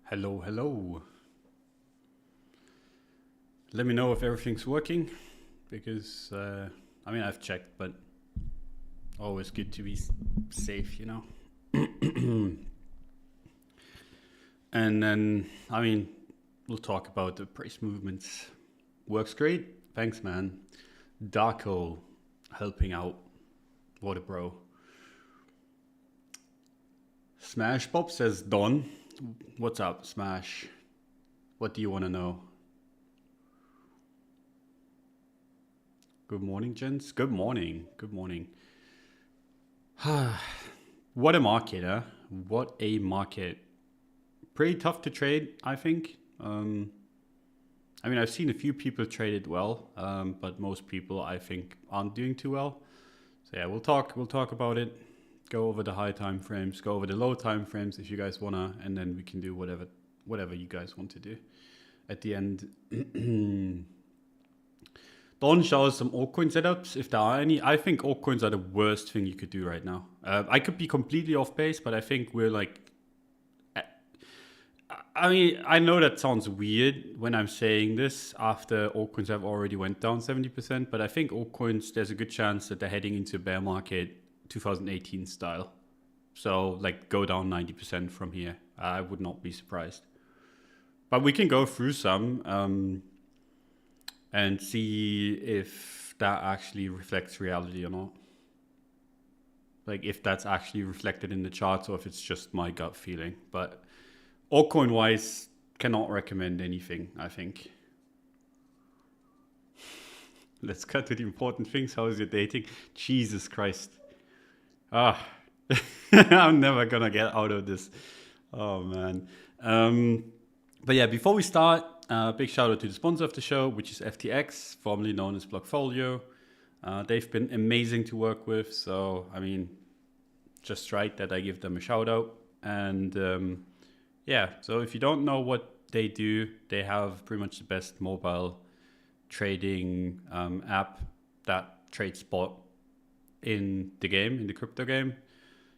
Hello, hello. Let me know if everything's working, because I've checked, but always good to be safe, you know. And then, we'll talk about the price movements. Works great. Thanks, man. Darko helping out. What a bro. Smash Bob says, Don, what's up, Smash? What do you want to know? Good morning, gents. Good morning. Good morning. What a market, huh? What a market. Pretty tough to trade, I think. I've seen a few people trade it well, but most people, I think, aren't doing too well. So yeah, we'll talk about it. Go over the high time frames, go over the low time frames if you guys wanna, and then we can do whatever you guys want to do. At the end, Don shows some altcoin setups, if there are any. I think altcoins are the worst thing you could do right now. I could be completely off base, but I think we're like... I know that sounds weird when I'm saying this after altcoins have already went down 70%, but I think altcoins, there's a good chance that they're heading into a bear market 2018 style. So like go down 90% from here. I would not be surprised. But we can go through some and see if that actually reflects reality or not. Like if that's actually reflected in the charts or if it's just my gut feeling. But altcoin wise, cannot recommend anything, I think. Let's cut to the important things. How is your dating? Jesus Christ. I'm never gonna get out of this. Oh man. But yeah, before we start, big shout out to the sponsor of the show, which is FTX, formerly known as Blockfolio. They've been amazing to work with. So, just right that I give them a shout out. And yeah, so if you don't know what they do, they have pretty much the best mobile trading app that trades spot in the game, in the crypto game.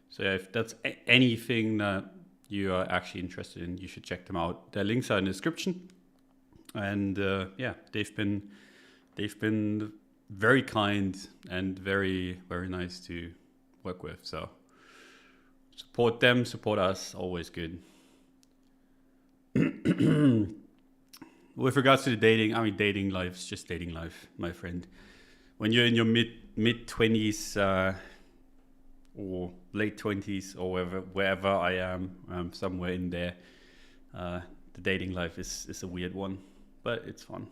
So yeah, if that's anything that you are actually interested in, you should check them out. Their links are in the description. And yeah, they've been very kind and very, very nice to work with. So support them, support us, always good. With regards to the dating, dating life's just dating life, my friend. When you're in your mid 20s or late 20s or wherever I am, somewhere in there, the dating life is a weird one, but it's fun.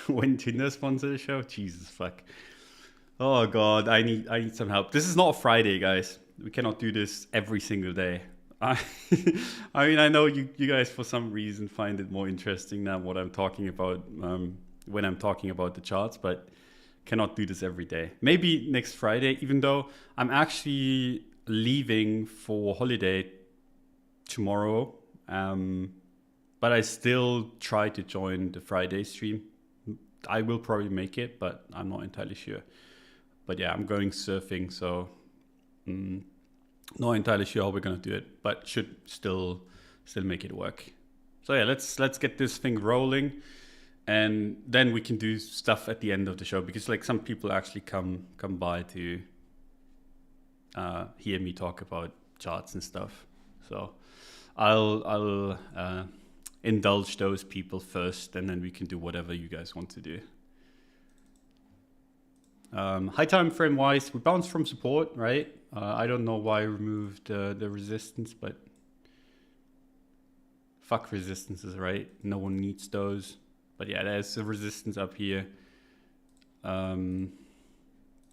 When Tinder sponsor the show, Jesus fuck. Oh god, I need some help. This is not a Friday, guys. We cannot do this every single day. I know you guys for some reason find it more interesting than what I'm talking about when I'm talking about the charts, but cannot do this every day. Maybe next Friday, even though I'm actually leaving for holiday tomorrow, but I still try to join the Friday stream. I will probably make it, but I'm not entirely sure. But yeah, I'm going surfing, so... not entirely sure how we're gonna do it, but should still make it work. So yeah, let's get this thing rolling, and then we can do stuff at the end of the show, because like some people actually come by to hear me talk about charts and stuff. So I'll indulge those people first, and then we can do whatever you guys want to do. High time frame wise, we bounced from support, right? I don't know why I removed the resistance, but fuck resistances, right? No one needs those. But yeah, there's a resistance up here.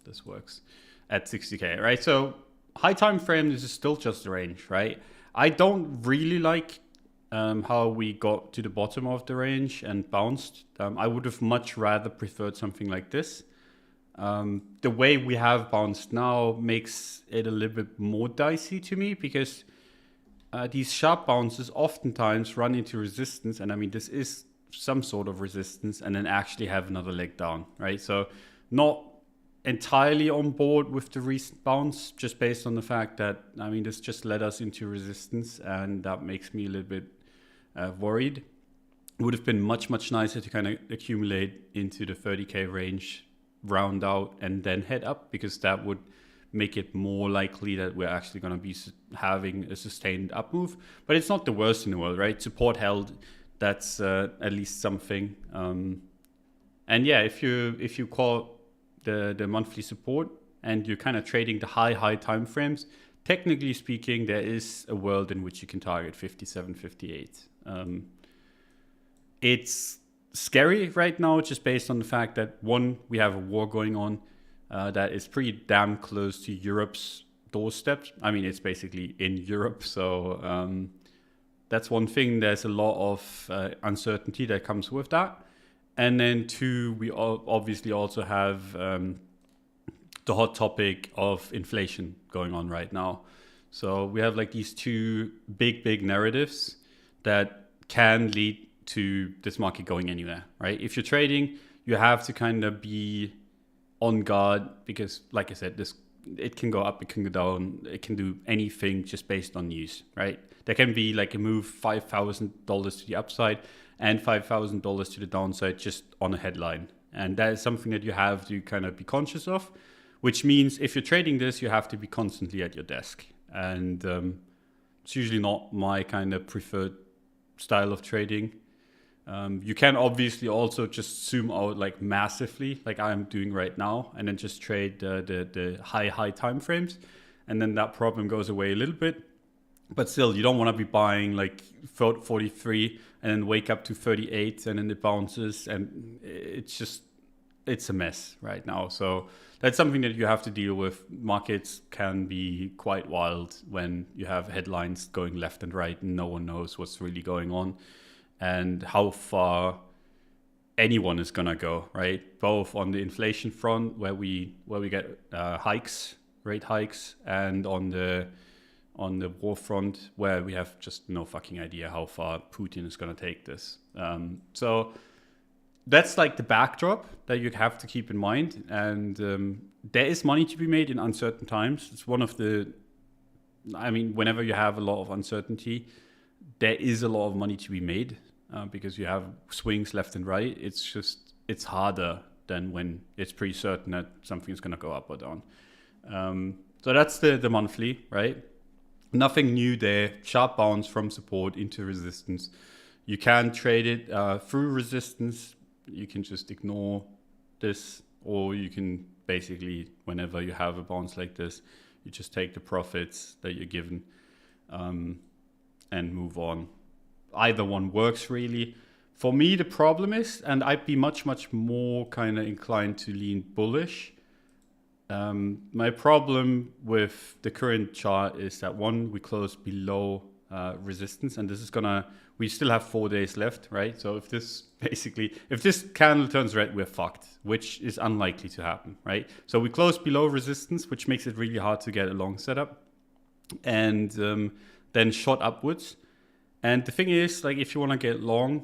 This works at 60k, right? So high time frame, this is still just a range, right? I don't really like how we got to the bottom of the range and bounced. I would have much rather preferred something like this. The way we have bounced now makes it a little bit more dicey to me, because these sharp bounces oftentimes run into resistance, and this is some sort of resistance, and then actually have another leg down, right? So not entirely on board with the recent bounce, just based on the fact that, I mean, this just led us into resistance, and that makes me a little bit worried. It would have been much, much nicer to kind of accumulate into the 30K range, round out, and then head up, because that would make it more likely that we're actually going to be having a sustained up move. But it's not the worst in the world, right? Support held, that's at least something. And yeah, if you call the monthly support and you're kind of trading the high time frames, technically speaking, there is a world in which you can target 57, 58. It's scary right now, just based on the fact that, one, we have a war going on that is pretty damn close to Europe's doorstep. I mean, it's basically in Europe, so that's one thing. There's a lot of uncertainty that comes with that. And then two, we obviously also have the hot topic of inflation going on right now. So we have like these two big narratives that can lead to this market going anywhere, right? If you're trading, you have to kind of be on guard, because like I said, it can go up, it can go down, it can do anything just based on news, right? There can be like a move $5,000 to the upside and $5,000 to the downside just on a headline. And that is something that you have to kind of be conscious of, which means if you're trading this, you have to be constantly at your desk. And it's usually not my kind of preferred style of trading. You can obviously also just zoom out like massively, like I'm doing right now, and then just trade the high time frames, and then that problem goes away a little bit. But still, you don't want to be buying like 43 and then wake up to 38 and then it bounces, and it's a mess right now. So that's something that you have to deal with. Markets can be quite wild when you have headlines going left and right and no one knows what's really going on and how far anyone is gonna go, right? Both on the inflation front, where we get rate hikes, and on the war front, where we have just no fucking idea how far Putin is gonna take this. So that's like the backdrop that you have to keep in mind. And there is money to be made in uncertain times. It's one of whenever you have a lot of uncertainty, there is a lot of money to be made because you have swings left and right. It's harder than when it's pretty certain that something's going to go up or down. So that's the monthly, right? Nothing new there. Sharp bounce from support into resistance. You can trade it through resistance. You can just ignore this, or you can basically, whenever you have a bounce like this, you just take the profits that you're given and move on. Either one works really. For me, the problem is, and I'd be much more kind of inclined to lean bullish. My problem with the current chart is that, one, we closed below resistance, and we still have 4 days left, right? So if this candle turns red, we're fucked, which is unlikely to happen, right? So we closed below resistance, which makes it really hard to get a long setup, and then shot upwards. And the thing is, like, if you want to get long,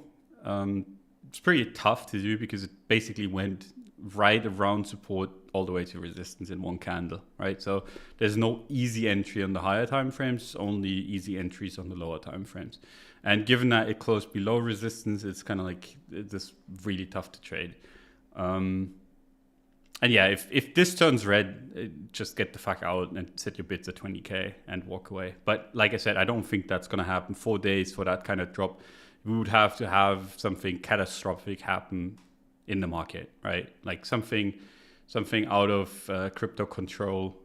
it's pretty tough to do, because it basically went right around support all the way to resistance in one candle, right? So there's no easy entry on the higher time frames, only easy entries on the lower time frames. And given that it closed below resistance, it's kind of like it's really tough to trade. And yeah, if this turns red, just get the fuck out and set your bids at 20K and walk away. But like I said, I don't think that's going to happen. 4 days for that kind of drop, we would have to have something catastrophic happen in the market, right? Like something out of crypto control,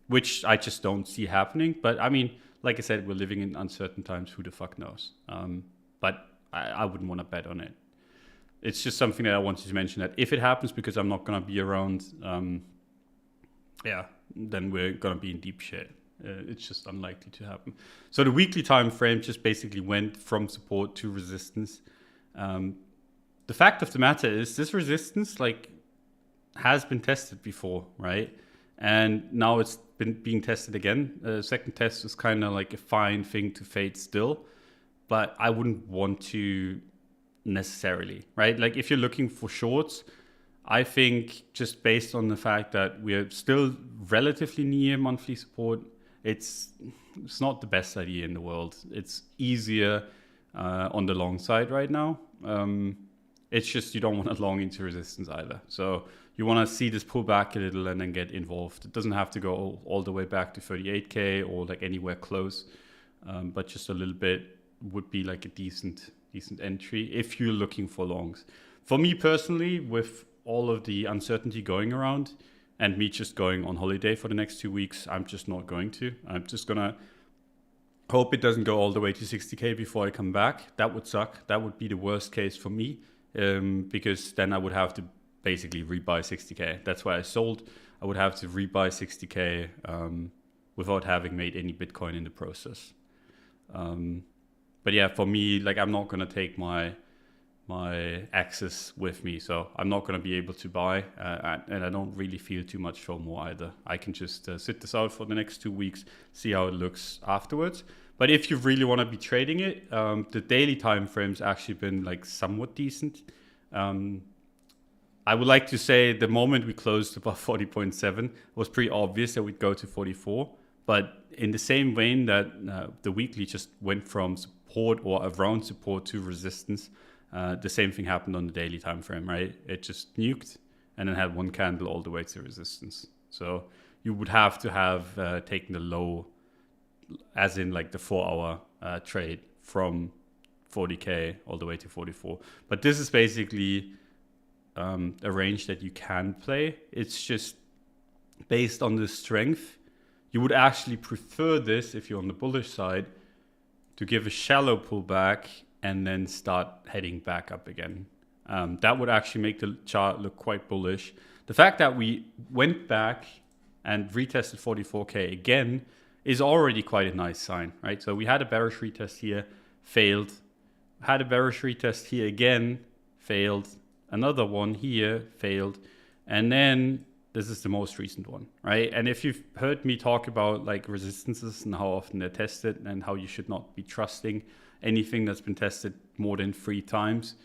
which I just don't see happening. But I mean, like I said, we're living in uncertain times. Who the fuck knows? But I wouldn't want to bet on it. It's just something that I wanted to mention, that if it happens, because I'm not going to be around, then we're going to be in deep shit. It's just unlikely to happen. So the weekly time frame just basically went from support to resistance. The fact of the matter is, this resistance has been tested before, right? And now it's being tested again. Second test is kind of like a fine thing to fade still, but I wouldn't want to necessarily, right? Like if you're looking for shorts, I think just based on the fact that we're still relatively near monthly support, it's not the best idea in the world. It's easier on the long side right now. It's just you don't want to long into resistance either. So you want to see this pull back a little and then get involved. It doesn't have to go all the way back to 38K or like anywhere close, but just a little bit would be like a decent entry if you're looking for longs. For me personally, with all of the uncertainty going around and me just going on holiday for the next 2 weeks, I'm just not going to. I'm just going to hope it doesn't go all the way to 60K before I come back. That would suck. That would be the worst case for me, because then I would have to basically rebuy 60K. That's why I sold. I would have to rebuy 60K without having made any Bitcoin in the process. But yeah, for me, like I'm not going to take my access with me, so I'm not going to be able to buy, and I don't really feel too much FOMO either. I can just sit this out for the next 2 weeks, see how it looks afterwards. But if you really want to be trading it, the daily time frame's actually been like somewhat decent. I would like to say the moment we closed above 40.7 was pretty obvious that we'd go to 44, but in the same vein that the weekly just went from support or around support to resistance, the same thing happened on the daily time frame, right? It just nuked and then had one candle all the way to resistance. So you would have to have taken the low, as in like the 4-hour trade from 40K all the way to 44. But this is basically a range that you can play. It's just based on the strength. You would actually prefer this, if you're on the bullish side, to give a shallow pullback and then start heading back up again. That would actually make the chart look quite bullish. The fact that we went back and retested 44K again is already quite a nice sign, right? So we had a bearish retest here, failed. Had a bearish retest here again, failed. Another one here, failed. And then this is the most recent one, right? And if you've heard me talk about like resistances and how often they're tested and how you should not be trusting anything that's been tested more than 3 times,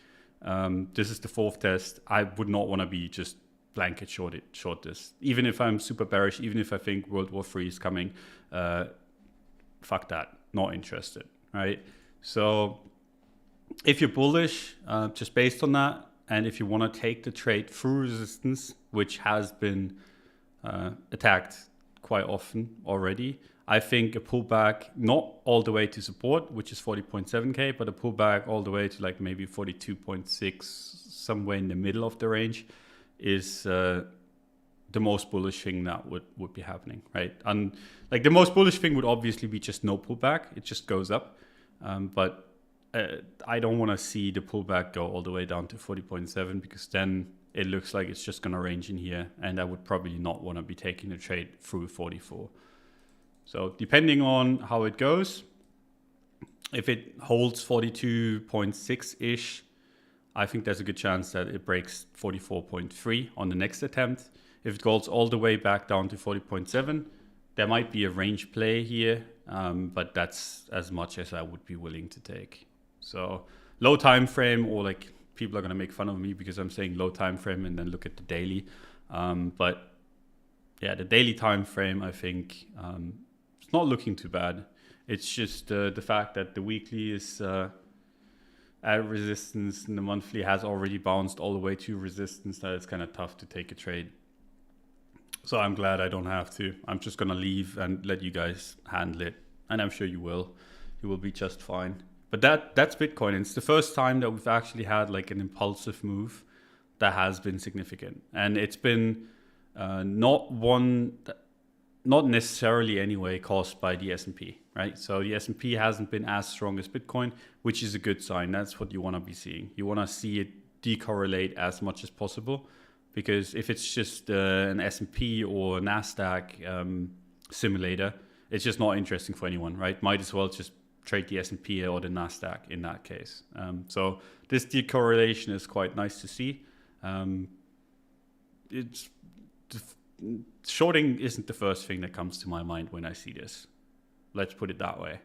this is the 4th test. I would not want to be just blanket short this. Even if I'm super bearish, even if I think World War III is coming, fuck that, not interested, right? So if you're bullish, just based on that, and if you want to take the trade through resistance, which has been attacked quite often already, I think a pullback, not all the way to support, which is 40.7K, but a pullback all the way to like maybe 42.6, somewhere in the middle of the range, is the most bullish thing that would be happening, right? And like the most bullish thing would obviously be just no pullback. It just goes up. But I don't want to see the pullback go all the way down to 40.7, because then it looks like it's just going to range in here, and I would probably not want to be taking the trade through 44. So depending on how it goes, if it holds 42.6-ish, I think there's a good chance that it breaks 44.3 on the next attempt. If it goes all the way back down to 40.7, there might be a range play here, but that's as much as I would be willing to take. So low time frame, or like people are going to make fun of me because I'm saying low time frame and then look at the daily. But yeah, the daily time frame, I think it's not looking too bad. It's just the fact that the weekly is at resistance and the monthly has already bounced all the way to resistance, that it's kind of tough to take a trade. So I'm glad I don't have to. I'm just going to leave and let you guys handle it. And I'm sure you will. You will be just fine. But that's Bitcoin. It's the first time that we've actually had like an impulsive move that has been significant. And it's been not necessarily anyway caused by the S&P, right? So the S&P hasn't been as strong as Bitcoin, which is a good sign. That's what you want to be seeing. You want to see it decorrelate as much as possible, because if it's just an S&P or a NASDAQ simulator, it's just not interesting for anyone, right? Might as well just trade the S&P or the NASDAQ in that case. So this decorrelation is quite nice to see. Shorting isn't the first thing that comes to my mind when I see this. Let's put it that way.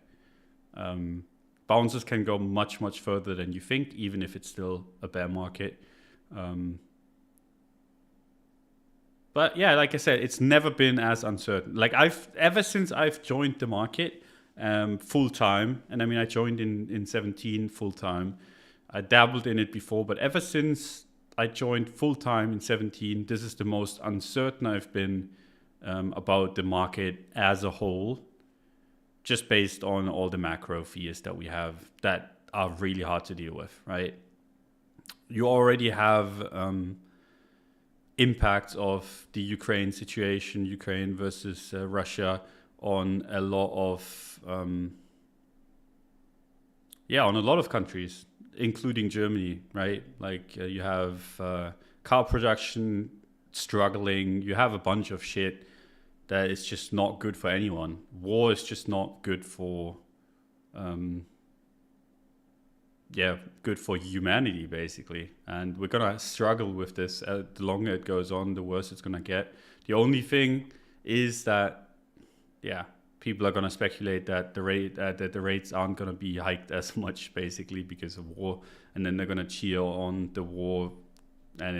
Bounces can go much, much further than you think, even if it's still a bear market. But yeah, like I said, it's never been as uncertain. Like ever since I've joined the market full time, and I mean I joined in 17 full time. I dabbled in it before, but ever since I joined full time in 17, this is the most uncertain I've been about the market as a whole, just based on all the macro fears that we have that are really hard to deal with, right? You already have impacts of the Ukraine situation, Ukraine versus Russia, on a lot of on a lot of countries, including Germany, right? Like you have car production struggling. You have a bunch of shit that is just not good for anyone. War is just not good for good for humanity, basically. And we're gonna struggle with this. The longer it goes on, the worse it's gonna get. The only thing is that, people are gonna speculate that the rates aren't gonna be hiked as much, basically, because of war, and then they're gonna cheer on the war. And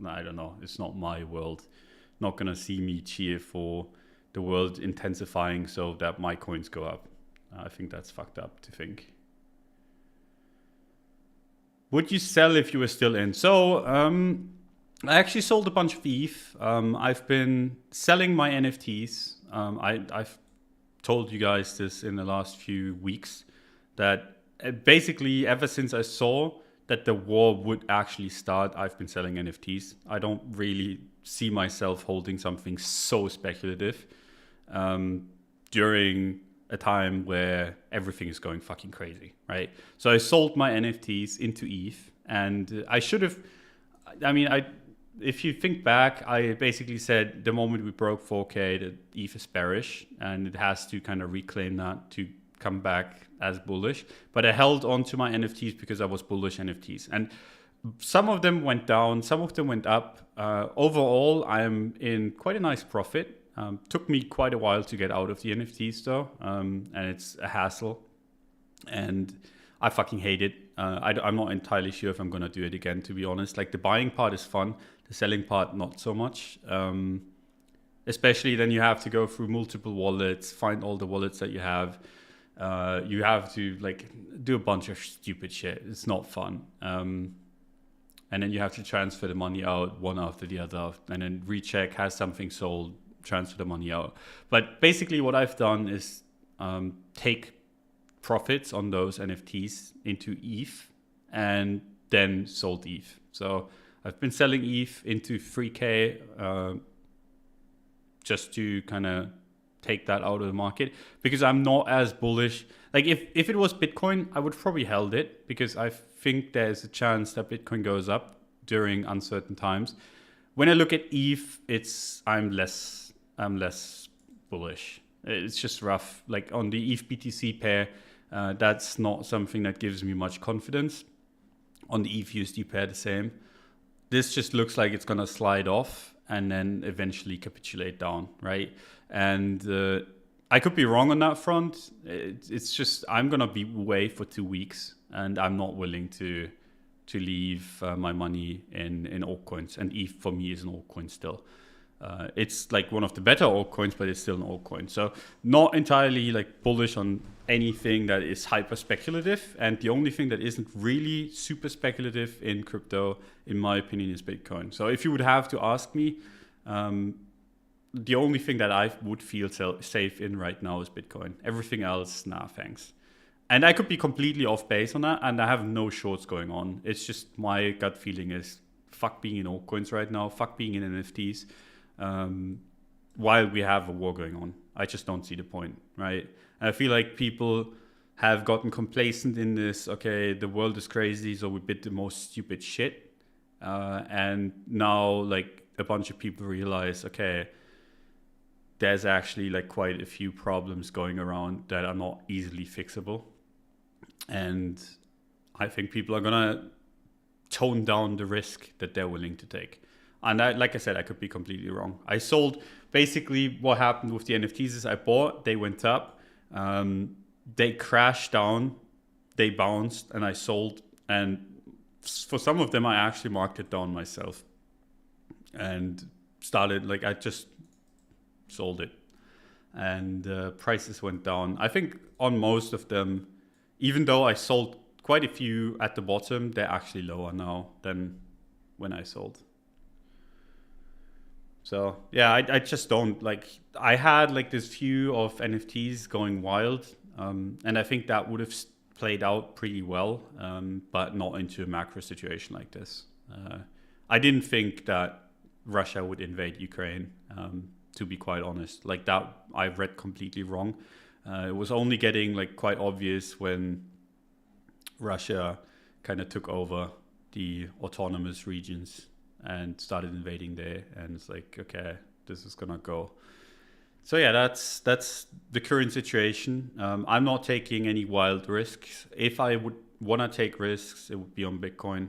I don't know. It's not my world. Not gonna see me cheer for the world intensifying so that my coins go up. I think that's fucked up to think. Would you sell if you were still in? So I actually sold a bunch of ETH. I've been selling my NFTs. I've told you guys this in the last few weeks, that basically ever since I saw that the war would actually start, I've been selling NFTs. I don't really see myself holding something so speculative during a time where everything is going fucking crazy, right? So I sold my NFTs into ETH, and I should have, if you think back, I basically said the moment we broke 4K, that ETH is bearish, and it has to kind of reclaim that to come back as bullish. But I held on to my NFTs because I was bullish NFTs. And some of them went down, some of them went up. Overall, I am in quite a nice profit. Took me quite a while to get out of the NFTs though, and it's a hassle, and I fucking hate it. I'm not entirely sure if I'm gonna do it again, to be honest. Like, the buying part is fun, the selling part not so much. Especially then you have to go through multiple wallets, find all the wallets that you have. You have to do a bunch of stupid shit. It's not fun. And then you have to transfer the money out one after the other, and then recheck, has something sold, transfer the money out. But basically what I've done is take profits on those NFTs into ETH and then sold ETH. So I've been selling ETH into 3K just to kind of take that out of the market, because I'm not as bullish. Like, if it was Bitcoin, I would probably held it, because I think there's a chance that Bitcoin goes up during uncertain times. When I look at ETH, I'm less bullish. It's just rough. Like on the ETH BTC pair, that's not something that gives me much confidence. On the ETH USD pair, the same. This just looks like it's gonna slide off and then eventually capitulate down, right? And I could be wrong on that front. It's just, I'm gonna be away for 2 weeks, and I'm not willing to leave my money in altcoins. And ETH for me is an altcoin still. It's like one of the better altcoins, but it's still an altcoin. So not entirely bullish on anything that is hyper speculative. And the only thing that isn't really super speculative in crypto, in my opinion, is Bitcoin. So if you would have to ask me, the only thing that I would feel safe in right now is Bitcoin. Everything else, nah, thanks. And I could be completely off base on that, and I have no shorts going on. It's just my gut feeling is fuck being in altcoins right now, fuck being in NFTs. While we have a war going on, I just don't see the point, right? And I feel like people have gotten complacent in this, okay, the world is crazy, so we bid the most stupid shit. And now a bunch of people realize, okay, there's actually quite a few problems going around that are not easily fixable. And I think people are gonna tone down the risk that they're willing to take. And like I said, I could be completely wrong. I sold, basically what happened with the NFTs is I bought, they went up, they crashed down, they bounced, and I sold. And for some of them, I actually marked it down myself. And started, like I just sold it, and prices went down. I think on most of them, even though I sold quite a few at the bottom, they're actually lower now than when I sold. So yeah, I just don't like. I had like this view of NFTs going wild, and I think that would have played out pretty well, but not into a macro situation like this. I didn't think that Russia would invade Ukraine. To be quite honest, like that I've read completely wrong. It was only getting like quite obvious when Russia kind of took over the autonomous regions and started invading there, and it's like, okay, this is gonna go. So yeah, that's the current situation. I'm not taking any wild risks. If I would want to take risks, it would be on Bitcoin.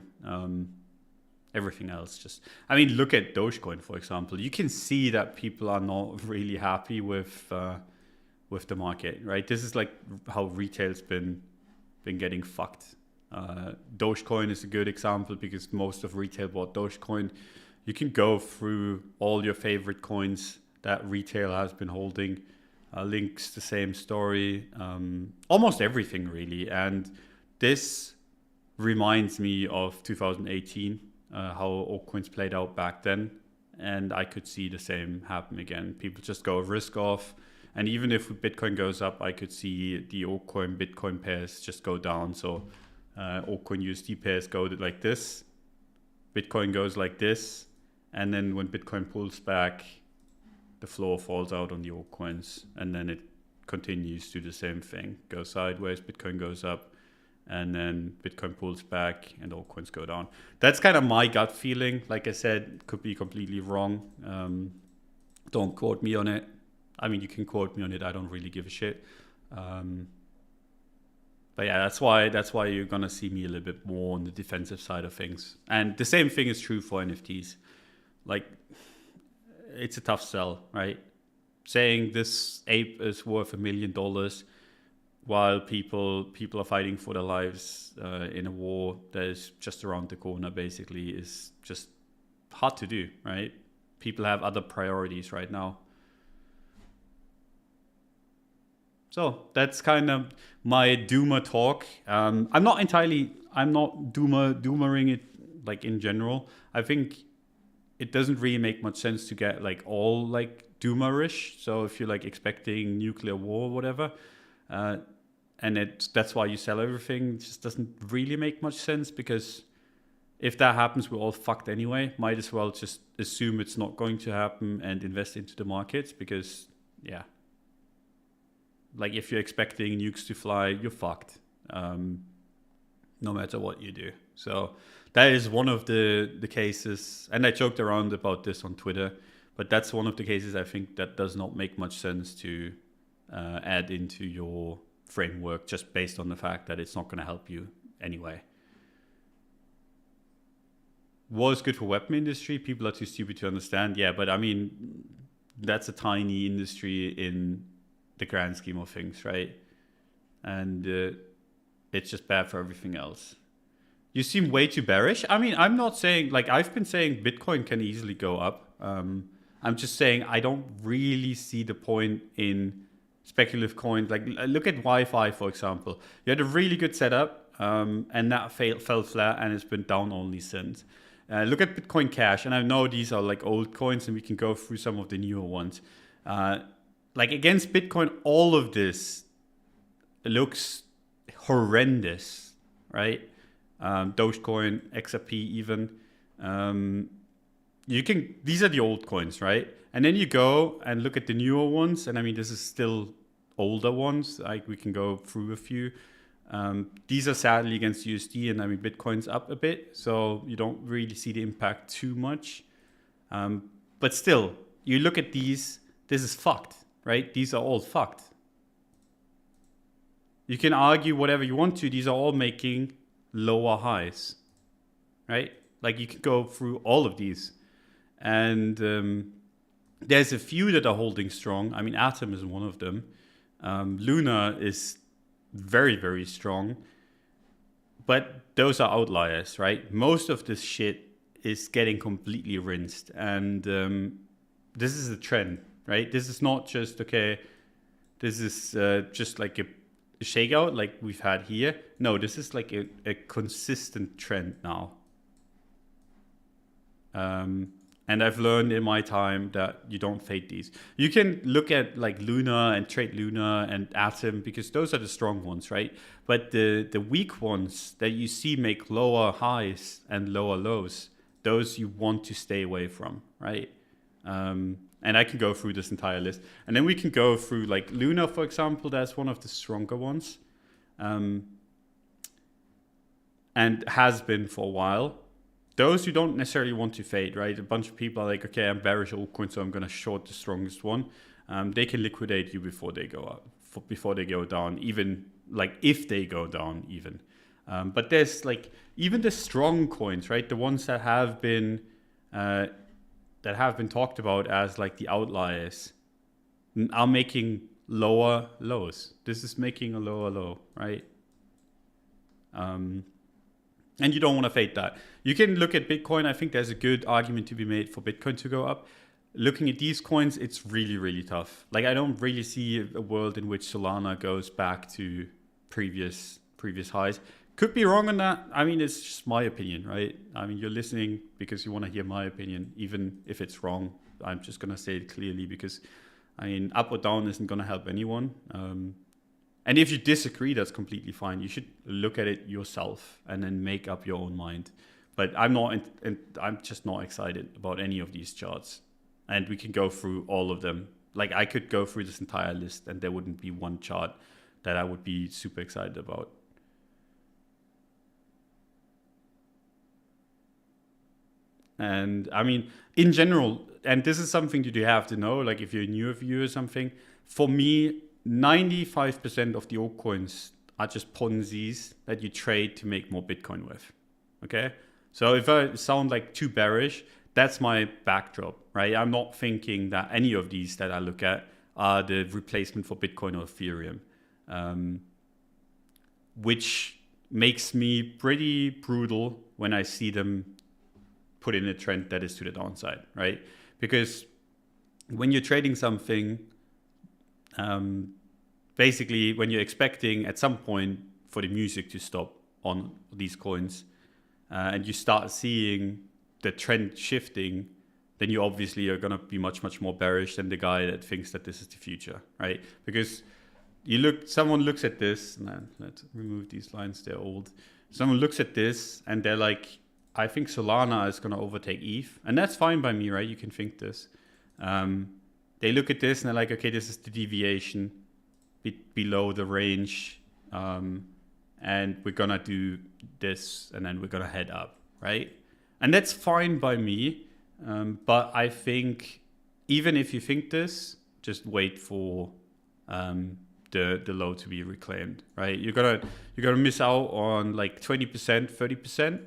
Everything else, just, I mean, look at Dogecoin, for example. You can see that people are not really happy with the market, right? This is like how retail's been getting fucked. Dogecoin is a good example because most of retail bought Dogecoin. You can go through all your favorite coins that retail has been holding. Links, the same story. Almost everything really. And this reminds me of 2018, how altcoins played out back then. And I could see the same happen again. People just go risk off. And even if Bitcoin goes up, I could see the altcoin Bitcoin pairs just go down. So altcoin USD pairs go like this. Bitcoin goes like this. And then when Bitcoin pulls back, the floor falls out on the altcoins. And then it continues to do the same thing. Goes sideways, Bitcoin goes up. And then Bitcoin pulls back and altcoins go down. That's kind of my gut feeling. Like I said, could be completely wrong. Don't quote me on it. I mean, you can quote me on it. I don't really give a shit. But yeah, that's why you're gonna see me a little bit more on the defensive side of things. And the same thing is true for NFTs. Like, it's a tough sell, right? Saying this ape is worth $1 million while people are fighting for their lives in a war that is just around the corner, basically, is just hard to do, right? People have other priorities right now. So that's kind of my doomer talk. I'm not doomering it like in general. I think it doesn't really make much sense to get like all like doomerish. So if you're like expecting nuclear war or whatever, and that's why you sell everything, it just doesn't really make much sense, because if that happens, we're all fucked anyway. Might as well just assume it's not going to happen and invest into the markets, because yeah. Like if you're expecting nukes to fly, you're fucked, no matter what you do. So that is one of the cases, and I joked around about this on Twitter, but that's one of the cases I think that does not make much sense to add into your framework, just based on the fact that it's not going to help you anyway. War is good for weapon industry. People are too stupid to understand. Yeah, but I mean, that's a tiny industry in the grand scheme of things, right? And it's just bad for everything else. You seem way too bearish. I mean, I'm not saying, like, I've been saying Bitcoin can easily go up. I'm just saying I don't really see the point in speculative coins. Like, look at Wi-Fi, for example. You had a really good setup, and that fell flat, and it's been down only since. Look at Bitcoin Cash, and I know these are like old coins, and we can go through some of the newer ones. Like against Bitcoin, all of this looks horrendous, right? Dogecoin, XRP even. These are the old coins, right? And then you go and look at the newer ones, and I mean, this is still older ones. Like we can go through a few. These are sadly against USD, and I mean, Bitcoin's up a bit, so you don't really see the impact too much. But still, you look at these, this is fucked, right? These are all fucked. You can argue whatever you want to. These are all making lower highs, right? Like you can go through all of these. And there's a few that are holding strong. I mean, Atom is one of them. Luna is very, very strong. But those are outliers, right? Most of this shit is getting completely rinsed. And this is a trend, right? This is not just, okay, this is just like a shakeout like we've had here. No, this is like a consistent trend now. And I've learned in my time that you don't fade these. You can look at like Luna and trade Luna and Atom because those are the strong ones, right? But the weak ones that you see make lower highs and lower lows, those you want to stay away from, right? And I can go through this entire list. And then we can go through like Luna, for example, that's one of the stronger ones. And has been for a while. Those you don't necessarily want to fade, right? A bunch of people are like, okay, I'm bearish altcoin, so I'm going to short the strongest one. They can liquidate you before they go up, before they go down, even like if they go down even. But there's like even the strong coins, right? The ones that have been talked about as like the outliers are making lower lows. This is making a lower low, right? And you don't want to fade that. You can look at Bitcoin. I think there's a good argument to be made for Bitcoin to go up. Looking at these coins, it's really, really tough. Like I don't really see a world in which Solana goes back to previous highs. Could be wrong on that. I mean, it's just my opinion, right? I mean, you're listening because you want to hear my opinion, even if it's wrong. I'm just going to say it clearly because, I mean, up or down isn't going to help anyone. And if you disagree, that's completely fine. You should look at it yourself and then make up your own mind. But I'm just not excited about any of these charts. And we can go through all of them. Like I could go through this entire list and there wouldn't be one chart that I would be super excited about. And I mean, in general, and this is something that you have to know, like if you're a newer viewer or something, for me, 95% of the altcoins are just Ponzi's that you trade to make more Bitcoin with. Okay? So if I sound like too bearish, that's my backdrop, right? I'm not thinking that any of these that I look at are the replacement for Bitcoin or Ethereum, which makes me pretty brutal when I see them put in a trend that is to the downside, right? Because when you're trading something, basically when you're expecting at some point for the music to stop on these coins and you start seeing the trend shifting, then you obviously are going to be much, much more bearish than the guy that thinks that this is the future, right? Because someone looks at this, and let's remove these lines, they're old. Someone looks at this and they're like, I think Solana is going to overtake ETH. And that's fine by me, right? You can think this. They look at this and they're like, okay, this is the deviation below the range. And we're going to do this and then we're going to head up, right? And that's fine by me. But I think even if you think this, just wait for the low to be reclaimed, right? You're gonna miss out on like 20%, 30%.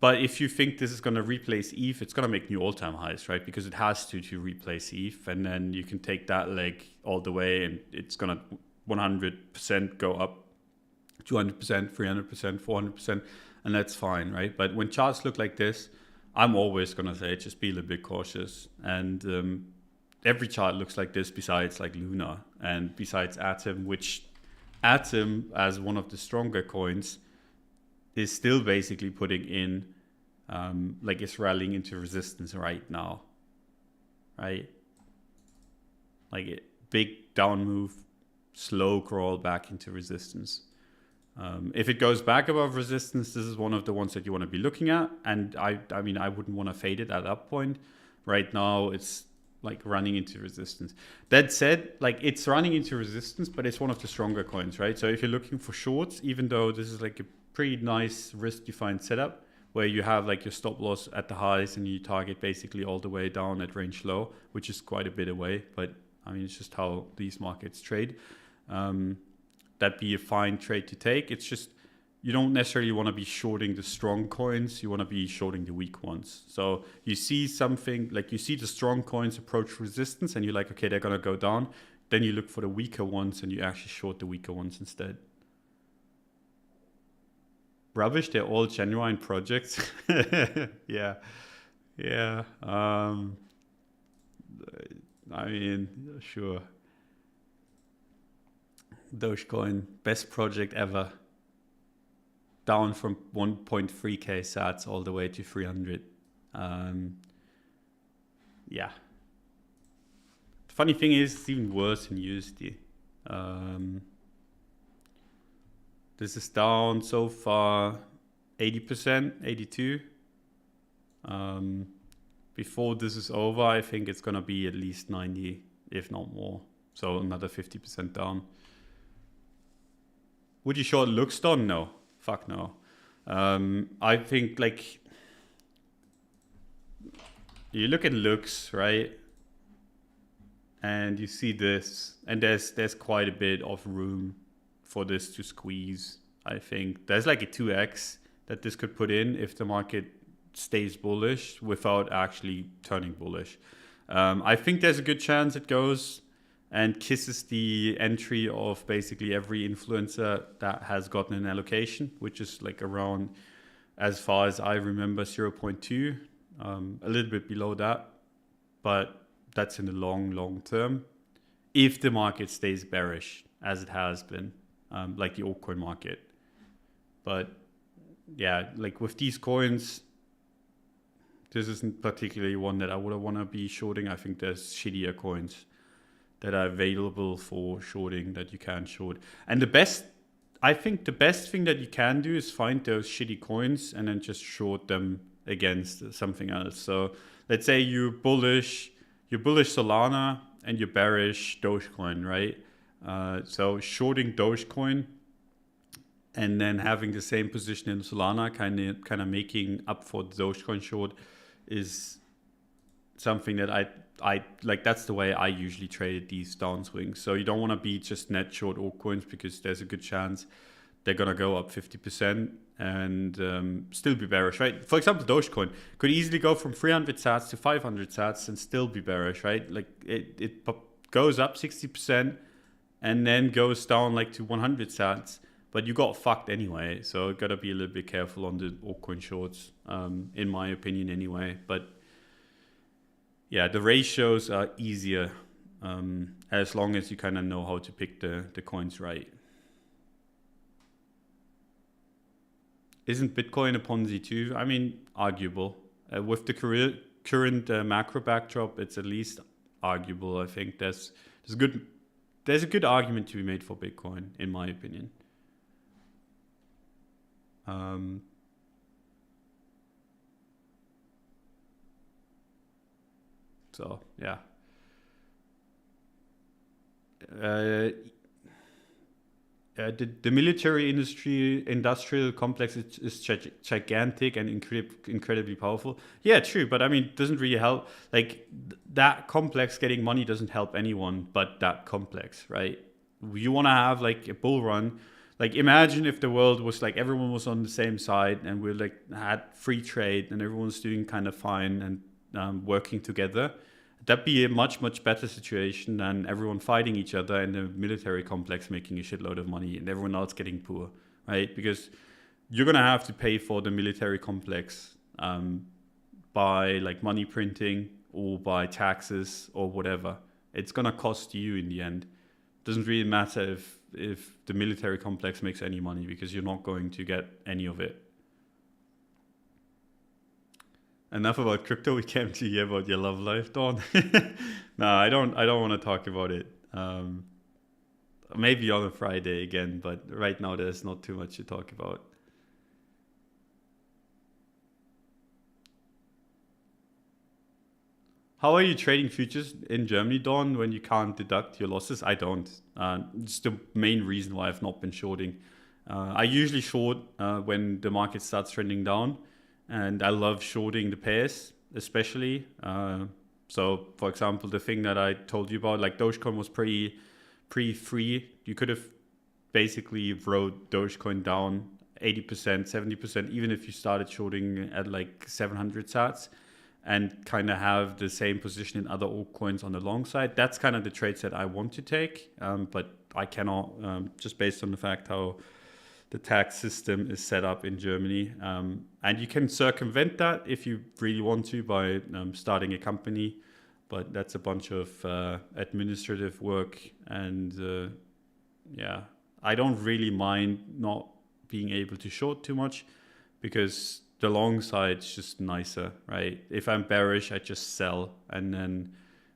But if you think this is going to replace ETH, it's going to make new all-time highs, right? Because it has to replace ETH. And then you can take that leg all the way and it's going to 100% go up, 200%, 300%, 400%. And that's fine, right? But when charts look like this, I'm always going to say, just be a little bit cautious. And every chart looks like this besides like Luna and besides Atom, which Atom, as one of the stronger coins, is still basically putting in, like it's rallying into resistance right now, right? Like a big down move, slow crawl back into resistance. If it goes back above resistance, this is one of the ones that you want to be looking at. And I mean, I wouldn't want to fade it at that point. Right now, it's like running into resistance. That said, like it's running into resistance, but it's one of the stronger coins, right? So if you're looking for shorts, even though this is like a pretty nice risk-defined setup where you have like your stop loss at the highs and you target basically all the way down at range low, which is quite a bit away. But I mean, it's just how these markets trade. That'd be a fine trade to take. It's just you don't necessarily want to be shorting the strong coins. You want to be shorting the weak ones. So you see something like you see the strong coins approach resistance and you're like, okay, they're going to go down. Then you look for the weaker ones and you actually short the weaker ones instead. Rubbish, they're all genuine projects. Yeah. I mean, sure. Dogecoin, best project ever. Down from 1.3k sats all the way to 300. Yeah. The funny thing is, it's even worse in USD. This is down so far 80%, 82. Before this is over, I think it's gonna be at least 90, if not more. So another 50% down. Would you short Luxdon? No. Fuck no. I think like you look at Lux, right? And you see this, and there's quite a bit of room for this to squeeze. I think there's like a 2x that this could put in if the market stays bullish without actually turning bullish. I think there's a good chance it goes and kisses the entry of basically every influencer that has gotten an allocation, which is like around, as far as I remember, 0.2, a little bit below that, but that's in the long term. If the market stays bearish, as it has been, like the altcoin market. But yeah, like with these coins, this isn't particularly one that I would want to be shorting. I think there's shittier coins that are available for shorting that you can short. And I think the best thing that you can do is find those shitty coins and then just short them against something else. So let's say you're bullish Solana and you're bearish Dogecoin, right? So shorting Dogecoin and then having the same position in Solana, kind of making up for the Dogecoin short, is something that I like. That's the way I usually trade these downswings. So you don't want to be just net short altcoins because there's a good chance they're gonna go up 50% and still be bearish, right? For example, Dogecoin could easily go from 300 sats to 500 sats and still be bearish, right? Like it goes up 60% and then goes down like to 100 sats, but you got fucked anyway. So you gotta be a little bit careful on the altcoin shorts, in my opinion anyway. But yeah, the ratios are easier as long as you kind of know how to pick the coins right. Isn't Bitcoin a Ponzi too? I mean, arguable. With the current macro backdrop, it's at least arguable. I think there's a good argument to be made for Bitcoin, in my opinion. So yeah. The military industrial complex is gigantic and incredibly powerful. Yeah, true, but I mean, it doesn't really help. Like that complex getting money doesn't help anyone but that complex, right? You want to have like a bull run. Like imagine if the world was like everyone was on the same side and we like had free trade and everyone's doing kind of fine and working together. That'd be a much better situation than everyone fighting each other and the military complex making a shitload of money and everyone else getting poor, right? Because you're gonna have to pay for the military complex by like money printing or by taxes or whatever. It's gonna cost you in the end. Doesn't really matter if the military complex makes any money because you're not going to get any of it. Enough about crypto. We came to hear about your love life, Dawn. No, I don't want to talk about it. Maybe on a Friday again, but right now there's not too much to talk about. How are you trading futures in Germany, Dawn, when you can't deduct your losses? I don't. It's the main reason why I've not been shorting. I usually short when the market starts trending down. And I love shorting the pairs, especially. So, for example, the thing that I told you about, like Dogecoin was pretty free. You could have basically wrote Dogecoin down 80%, 70%, even if you started shorting at like 700 sats and kind of have the same position in other altcoins on the long side. That's kind of the trades that I want to take, but I cannot, just based on the fact how the tax system is set up in Germany. And you can circumvent that if you really want to by starting a company. but that's a bunch of administrative work, and yeah, I don't really mind not being able to short too much, because the long side's just nicer, right? If I'm bearish, I just sell, and then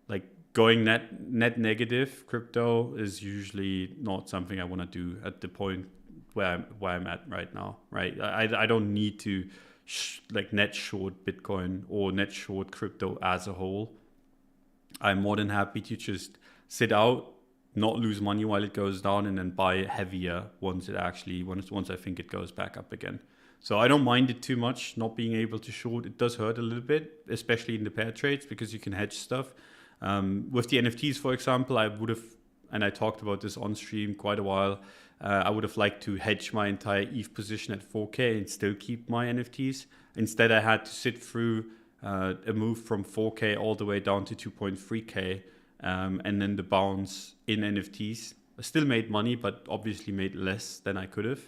like going net negative crypto is usually not something I want to do at the point where I'm at right now, right? I don't need to like net short Bitcoin or net short crypto as a whole. I'm more than happy to just sit out, not lose money while it goes down, and then buy heavier once I think it goes back up again. So I don't mind it too much, not being able to short. It does hurt a little bit, especially in the pair trades, because you can hedge stuff. With the NFTs, for example, I would have, and I talked about this on stream quite a while, I would have liked to hedge my entire ETH position at 4K and still keep my NFTs. Instead, I had to sit through a move from 4K all the way down to 2.3K, and then the bounce in NFTs. I still made money, but obviously made less than I could have.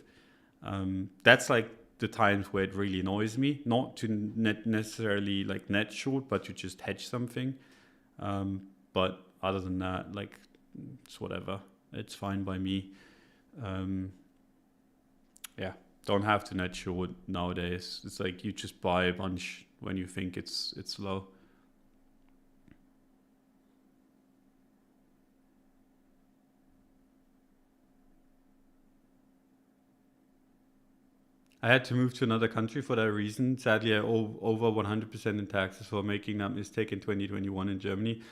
That's like the times where it really annoys me, not to necessarily like net short, but to just hedge something. But other than that, like, it's whatever. It's fine by me. Yeah, don't have to net short nowadays. It's like you just buy a bunch when you think it's low. I had to move to another country for that reason. Sadly, I owe over 100% in taxes for making that mistake in 2021 in Germany.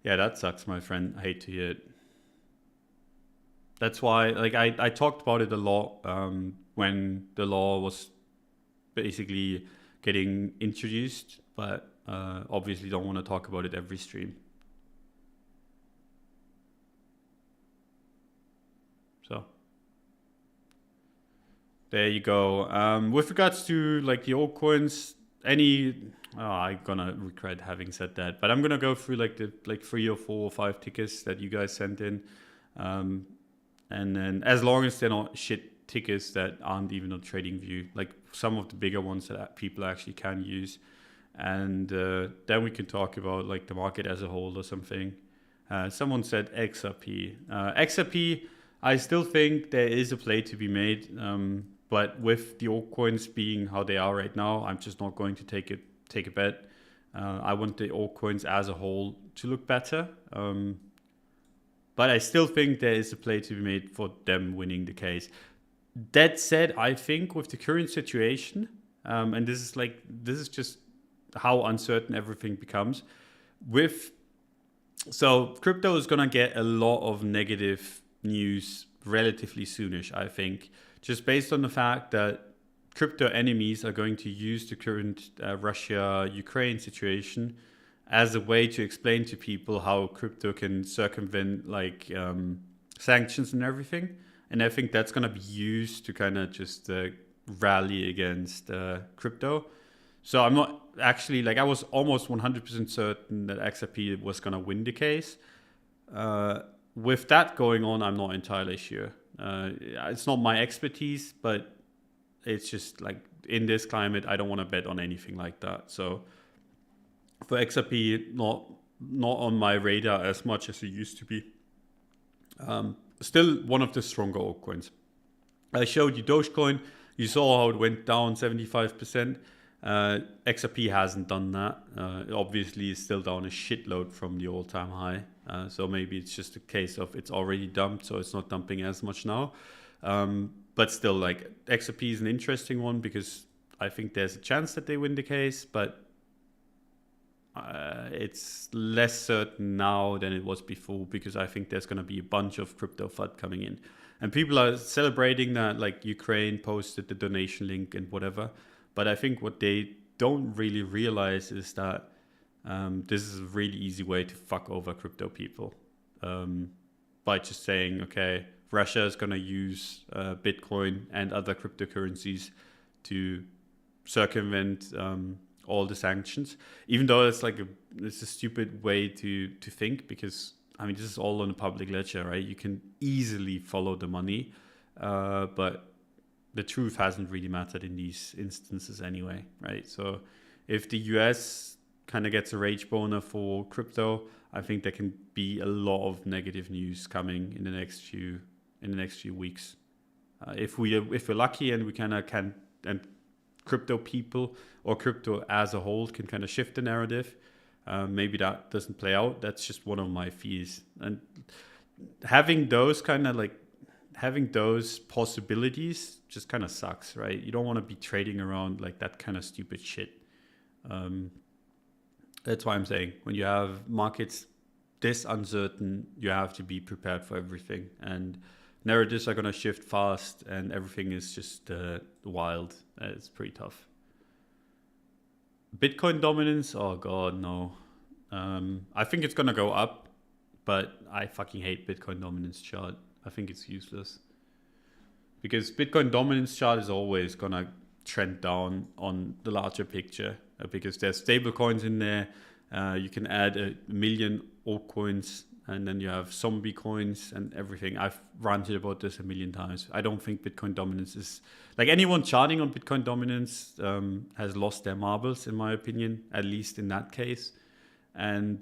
Yeah, that sucks, my friend. I hate to hear it. That's why, like, I talked about it a lot when the law was basically getting introduced, but obviously don't want to talk about it every stream. So there you go. With regards to like the altcoins, I'm gonna regret having said that, but I'm gonna go through like the 3 or 4 or 5 tickets that you guys sent in, and then as long as they're not shit tickets that aren't even on TradingView, like some of the bigger ones that people actually can use, and then we can talk about like the market as a whole or something. Someone said XRP. XRP, I still think there is a play to be made. But with the altcoins being how they are right now, I'm just not going to take a bet. I want the altcoins as a whole to look better. But I still think there is a play to be made for them winning the case. That said, I think with the current situation, and this is just how uncertain everything becomes. So crypto is gonna get a lot of negative news relatively soonish, I think, just based on the fact that crypto enemies are going to use the current Russia-Ukraine situation as a way to explain to people how crypto can circumvent like sanctions and everything. And I think that's going to be used to kind of just rally against crypto. So I'm not actually, like, I was almost 100% certain that XRP was going to win the case. With that going on, I'm not entirely sure. It's not my expertise, but it's just like in this climate, I don't want to bet on anything like that. So for XRP, not on my radar as much as it used to be. Still one of the stronger altcoins. I showed you Dogecoin. You saw how it went down 75%. XRP hasn't done that. Obviously, it's still down a shitload from the all-time high. So maybe it's just a case of it's already dumped, so it's not dumping as much now. But still, like, XRP is an interesting one because I think there's a chance that they win the case, but it's less certain now than it was before, because I think there's going to be a bunch of crypto FUD coming in. And people are celebrating that, like, Ukraine posted the donation link and whatever. But I think what they don't really realize is that this is a really easy way to fuck over crypto people by just saying, okay, Russia is going to use Bitcoin and other cryptocurrencies to circumvent all the sanctions, even though it's a stupid way to think, because I mean, this is all on a public ledger, right? You can easily follow the money, but the truth hasn't really mattered in these instances anyway, right? So if the US kind of gets a rage boner for crypto, I think there can be a lot of negative news coming in the next few weeks. If we're lucky and we and crypto people or crypto as a whole can kind of shift the narrative, maybe that doesn't play out. That's just one of my fears. And having those possibilities just kind of sucks, right? You don't want to be trading around like that kind of stupid shit. That's why I'm saying when you have markets this uncertain, you have to be prepared for everything. And narratives are going to shift fast and everything is just wild. It's pretty tough. Bitcoin dominance? Oh God, no. I think it's going to go up, but I fucking hate Bitcoin dominance chart. I think it's useless. Because Bitcoin dominance chart is always going to trend down on the larger picture because there's stable coins in there. You can add 1 million altcoins and then you have zombie coins and everything. I've ranted about this 1 million times. I don't think Bitcoin dominance is... Like anyone charting on Bitcoin dominance has lost their marbles, in my opinion, at least in that case. And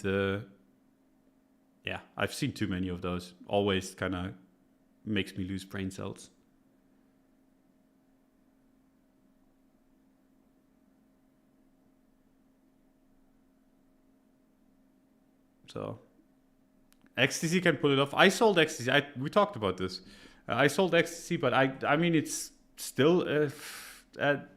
yeah, I've seen too many of those. Always kind of makes me lose brain cells. So XTC can pull it off. I sold XTC. We talked about this. I sold XTC, but I mean, it's still at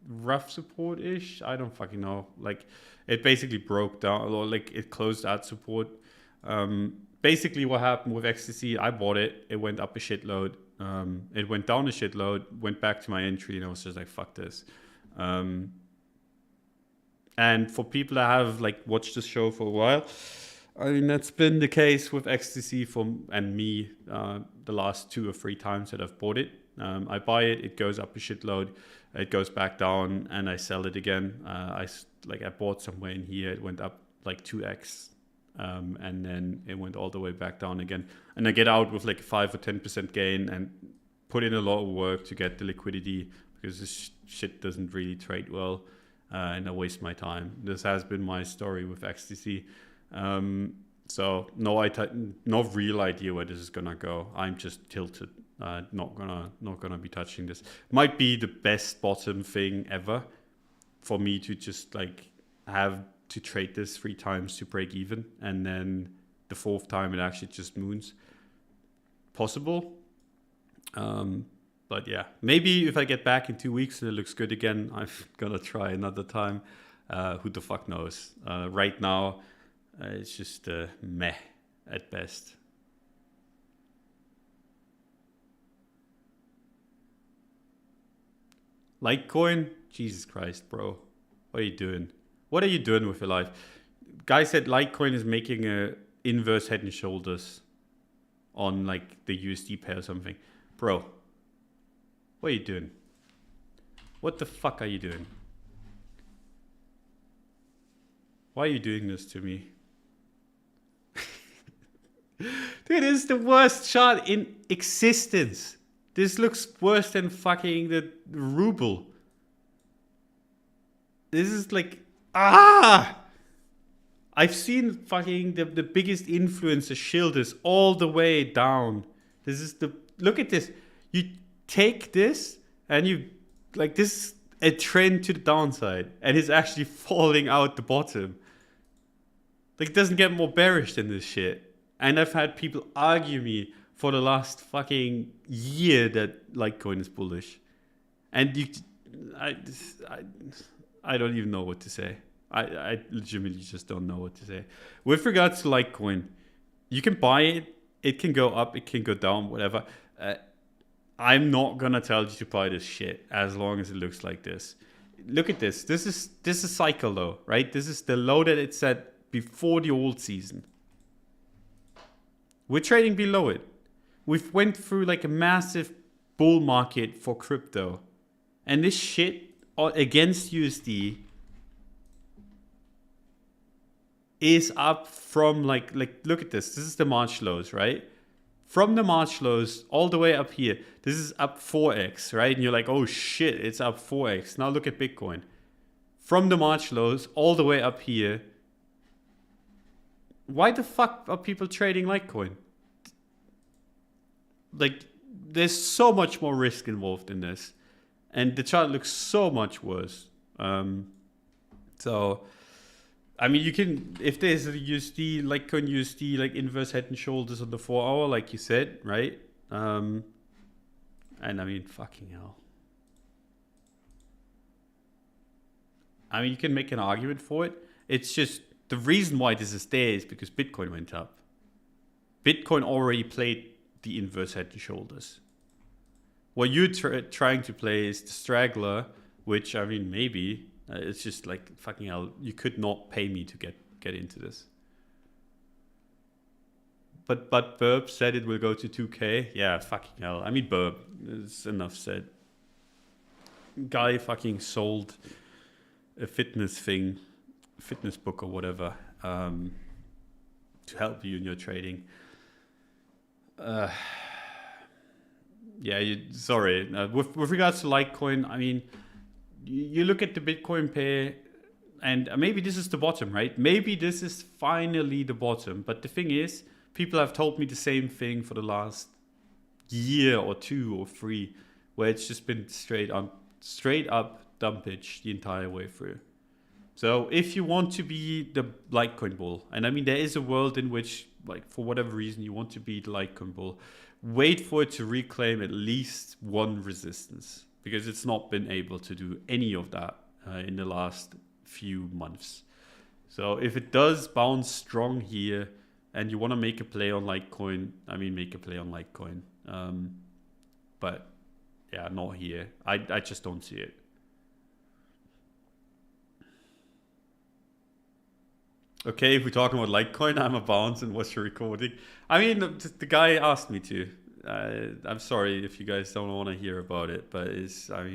rough support-ish. I don't fucking know. Like, it basically broke down, or like it closed at support. Basically, what happened with XTC, I bought it. It went up a shitload. It went down a shitload. Went back to my entry, and I was just like, "Fuck this." And for people that have like watched this show for a while, I mean, that's been the case with XTC and me the last 2 or 3 times that I've bought it. I buy it, it goes up a shitload, it goes back down, and I sell it again. I bought somewhere in here, it went up like 2x, and then it went all the way back down again. And I get out with like 5 or 10% gain and put in a lot of work to get the liquidity because this shit doesn't really trade well, and I waste my time. This has been my story with XTC. So no real idea where this is gonna go. I'm just tilted. Not gonna be touching this. Might be the best bottom thing ever for me to just like have to trade this 3 times to break even, and then the 4th time it actually just moons. Possible. But yeah, maybe if I get back in 2 weeks and it looks good again, I'm gonna try another time. Who the fuck knows? Right now, it's just meh at best. Litecoin? Jesus Christ, bro. What are you doing? What are you doing with your life? Guy said Litecoin is making a inverse head and shoulders on like the USD pair or something. Bro, what are you doing? What the fuck are you doing? Why are you doing this to me? Dude, this is the worst chart in existence. This looks worse than fucking the ruble. This is like, I've seen fucking the biggest influencer shield this all the way down. This is look at this. You take this and you, like, this is a trend to the downside and it's actually falling out the bottom. Like, it doesn't get more bearish than this shit. And I've had people argue me for the last fucking year that Litecoin is bullish. And I don't even know what to say. I legitimately just don't know what to say. With regards to Litecoin, you can buy it. It can go up. It can go down, whatever. I'm not going to tell you to buy this shit as long as it looks like this. Look at this. This is a cycle low, right? This is the low that it set before the old season. We're trading below it. We've went through like a massive bull market for crypto. And this shit against USD is up from like look at this. This is the March lows, right? From the March lows all the way up here. This is up 4x, right? And you're like, oh shit, it's up 4x. Now look at Bitcoin. from the March lows all the way up here. Why the fuck are people trading Litecoin? Like, there's so much more risk involved in this, and the chart looks so much worse. So, I mean, you can, if there's a USD, Litecoin USD, like inverse head and shoulders on the 4 hour, like you said, right? And I mean, fucking hell. I mean, you can make an argument for it. It's just, the reason why this is there is because Bitcoin went up. Bitcoin already played the inverse head and shoulders. What you're trying to play is the straggler, which, I mean, maybe it's just like, fucking hell, you could not pay me to get into this. But Burb said it will go to 2K. Yeah, fucking hell. I mean, Burb, it's enough said. Guy fucking sold a fitness book or whatever, to help you in your trading. Sorry. With regards to Litecoin, I mean, you look at the Bitcoin pair, and maybe this is the bottom, right? Maybe this is finally the bottom. But the thing is, people have told me the same thing for the last year or 2 or 3, where it's just been straight up dumpage the entire way through. So if you want to be the Litecoin bull, and I mean, there is a world in which, like, for whatever reason you want to be the Litecoin bull, wait for it to reclaim at least one resistance, because it's not been able to do any of that in the last few months. So if it does bounce strong here and you want to make a play on Litecoin, I mean, make a play on Litecoin. But yeah, not here. I just don't see it. Okay, if we're talking about Litecoin, I'm a bounce and watch the recording. I mean, the guy asked me to. I'm sorry if you guys don't want to hear about it, but it's what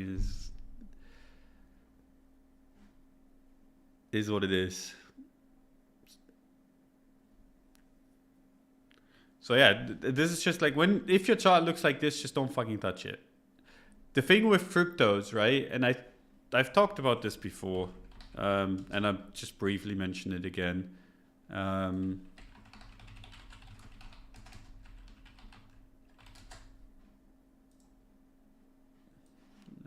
it is. So yeah, this is just like, if your chart looks like this, just don't fucking touch it. The thing with cryptos, right? And I've talked about this before, and I've just briefly mentioned it again.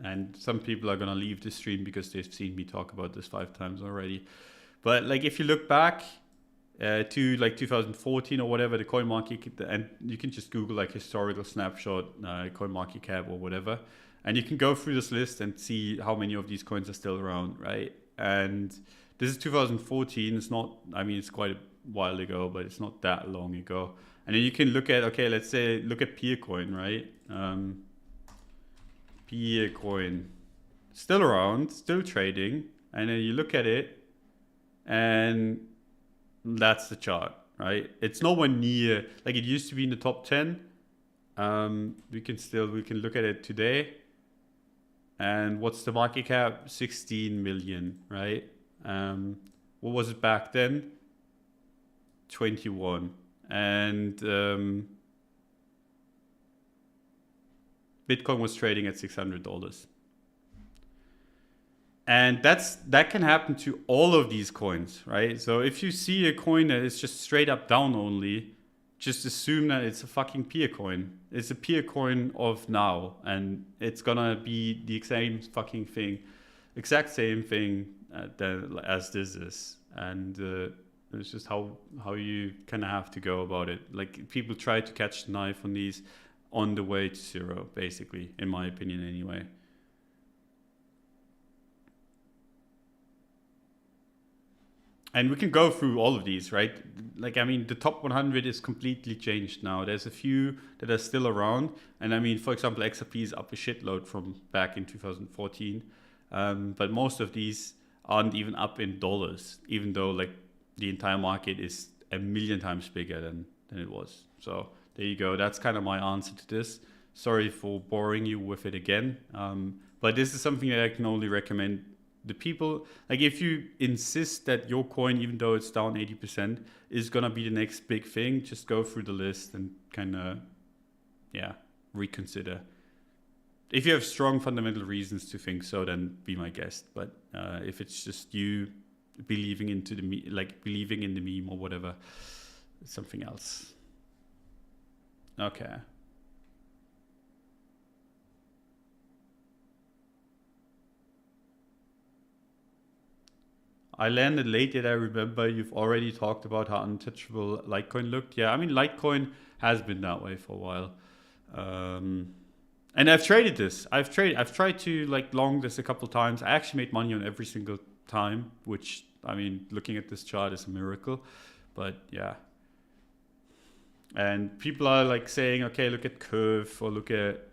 And some people are gonna leave the stream because they've seen me talk about this 5 times already. But like, if you look back to like 2014 or whatever, the coin market, and you can just Google like historical snapshot, coin market cap or whatever, and you can go through this list and see how many of these coins are still around, right? And this is 2014. It's not, I mean, it's quite a while ago, but it's not that long ago. And then you can look at, okay, let's say, look at Peercoin, right? Peercoin, still around, still trading. And then you look at it, and that's the chart, right? It's nowhere near, like it used to be in the top 10. We can look at it today. And what's the market cap? 16 million, right? What was it back then? 21. And Bitcoin was trading at $600. And that can happen to all of these coins, right? So if you see a coin that is just straight up down only, just assume that it's a fucking peer coin. It's a peer coin of now, and it's gonna be the exact same thing as this is. And it's just how you kind of have to go about it. Like, people try to catch the knife on these on the way to zero, basically, in my opinion anyway. And we can go through all of these, right? Like, I mean, the top 100 is completely changed now. There's a few that are still around. And I mean, for example, XRP is up a shitload from back in 2014. But most of these aren't even up in dollars, even though like the entire market is a million times bigger than it was. So there you go. That's kind of my answer to this. Sorry for boring you with it again. But this is something that I can only recommend the people. Like, if you insist that your coin, even though it's down 80%, is gonna be the next big thing, just go through the list and kind of, reconsider. If you have strong fundamental reasons to think so, then be my guest. But if it's just you believing into believing in the meme or whatever, it's something else. Okay. I landed late, yet I remember you've already talked about how untouchable Litecoin looked. Yeah, I mean, Litecoin has been that way for a while. And I've traded this. I've tried to long this a couple times. I actually made money on every single time, which, I mean, looking at this chart is a miracle. But yeah. And people are saying, okay, look at Curve or look at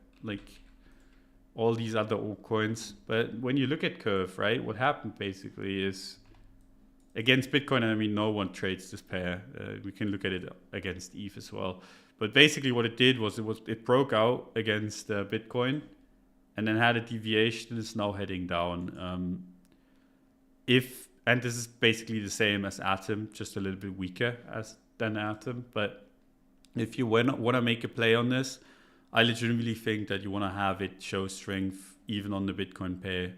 all these other altcoins. But when you look at Curve, right, what happened basically is against Bitcoin, I mean, no one trades this pair. We can look at it against ETH as well. But basically what it did was it broke out against Bitcoin and then had a deviation and is now heading down. And this is basically the same as Atom, just a little bit weaker than Atom. But if you want to make a play on this, I legitimately think that you want to have it show strength even on the Bitcoin pair,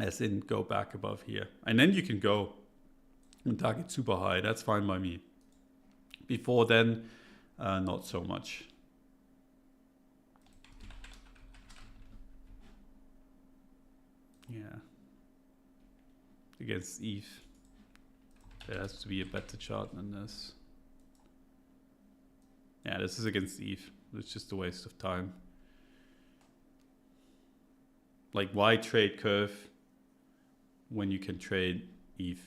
as in go back above here. And then you can go and target super high. That's fine by me. Before then, not so much. Yeah. Against ETH, there has to be a better chart than this. Yeah, this is against ETH. It's just a waste of time. Why trade Curve when you can trade ETH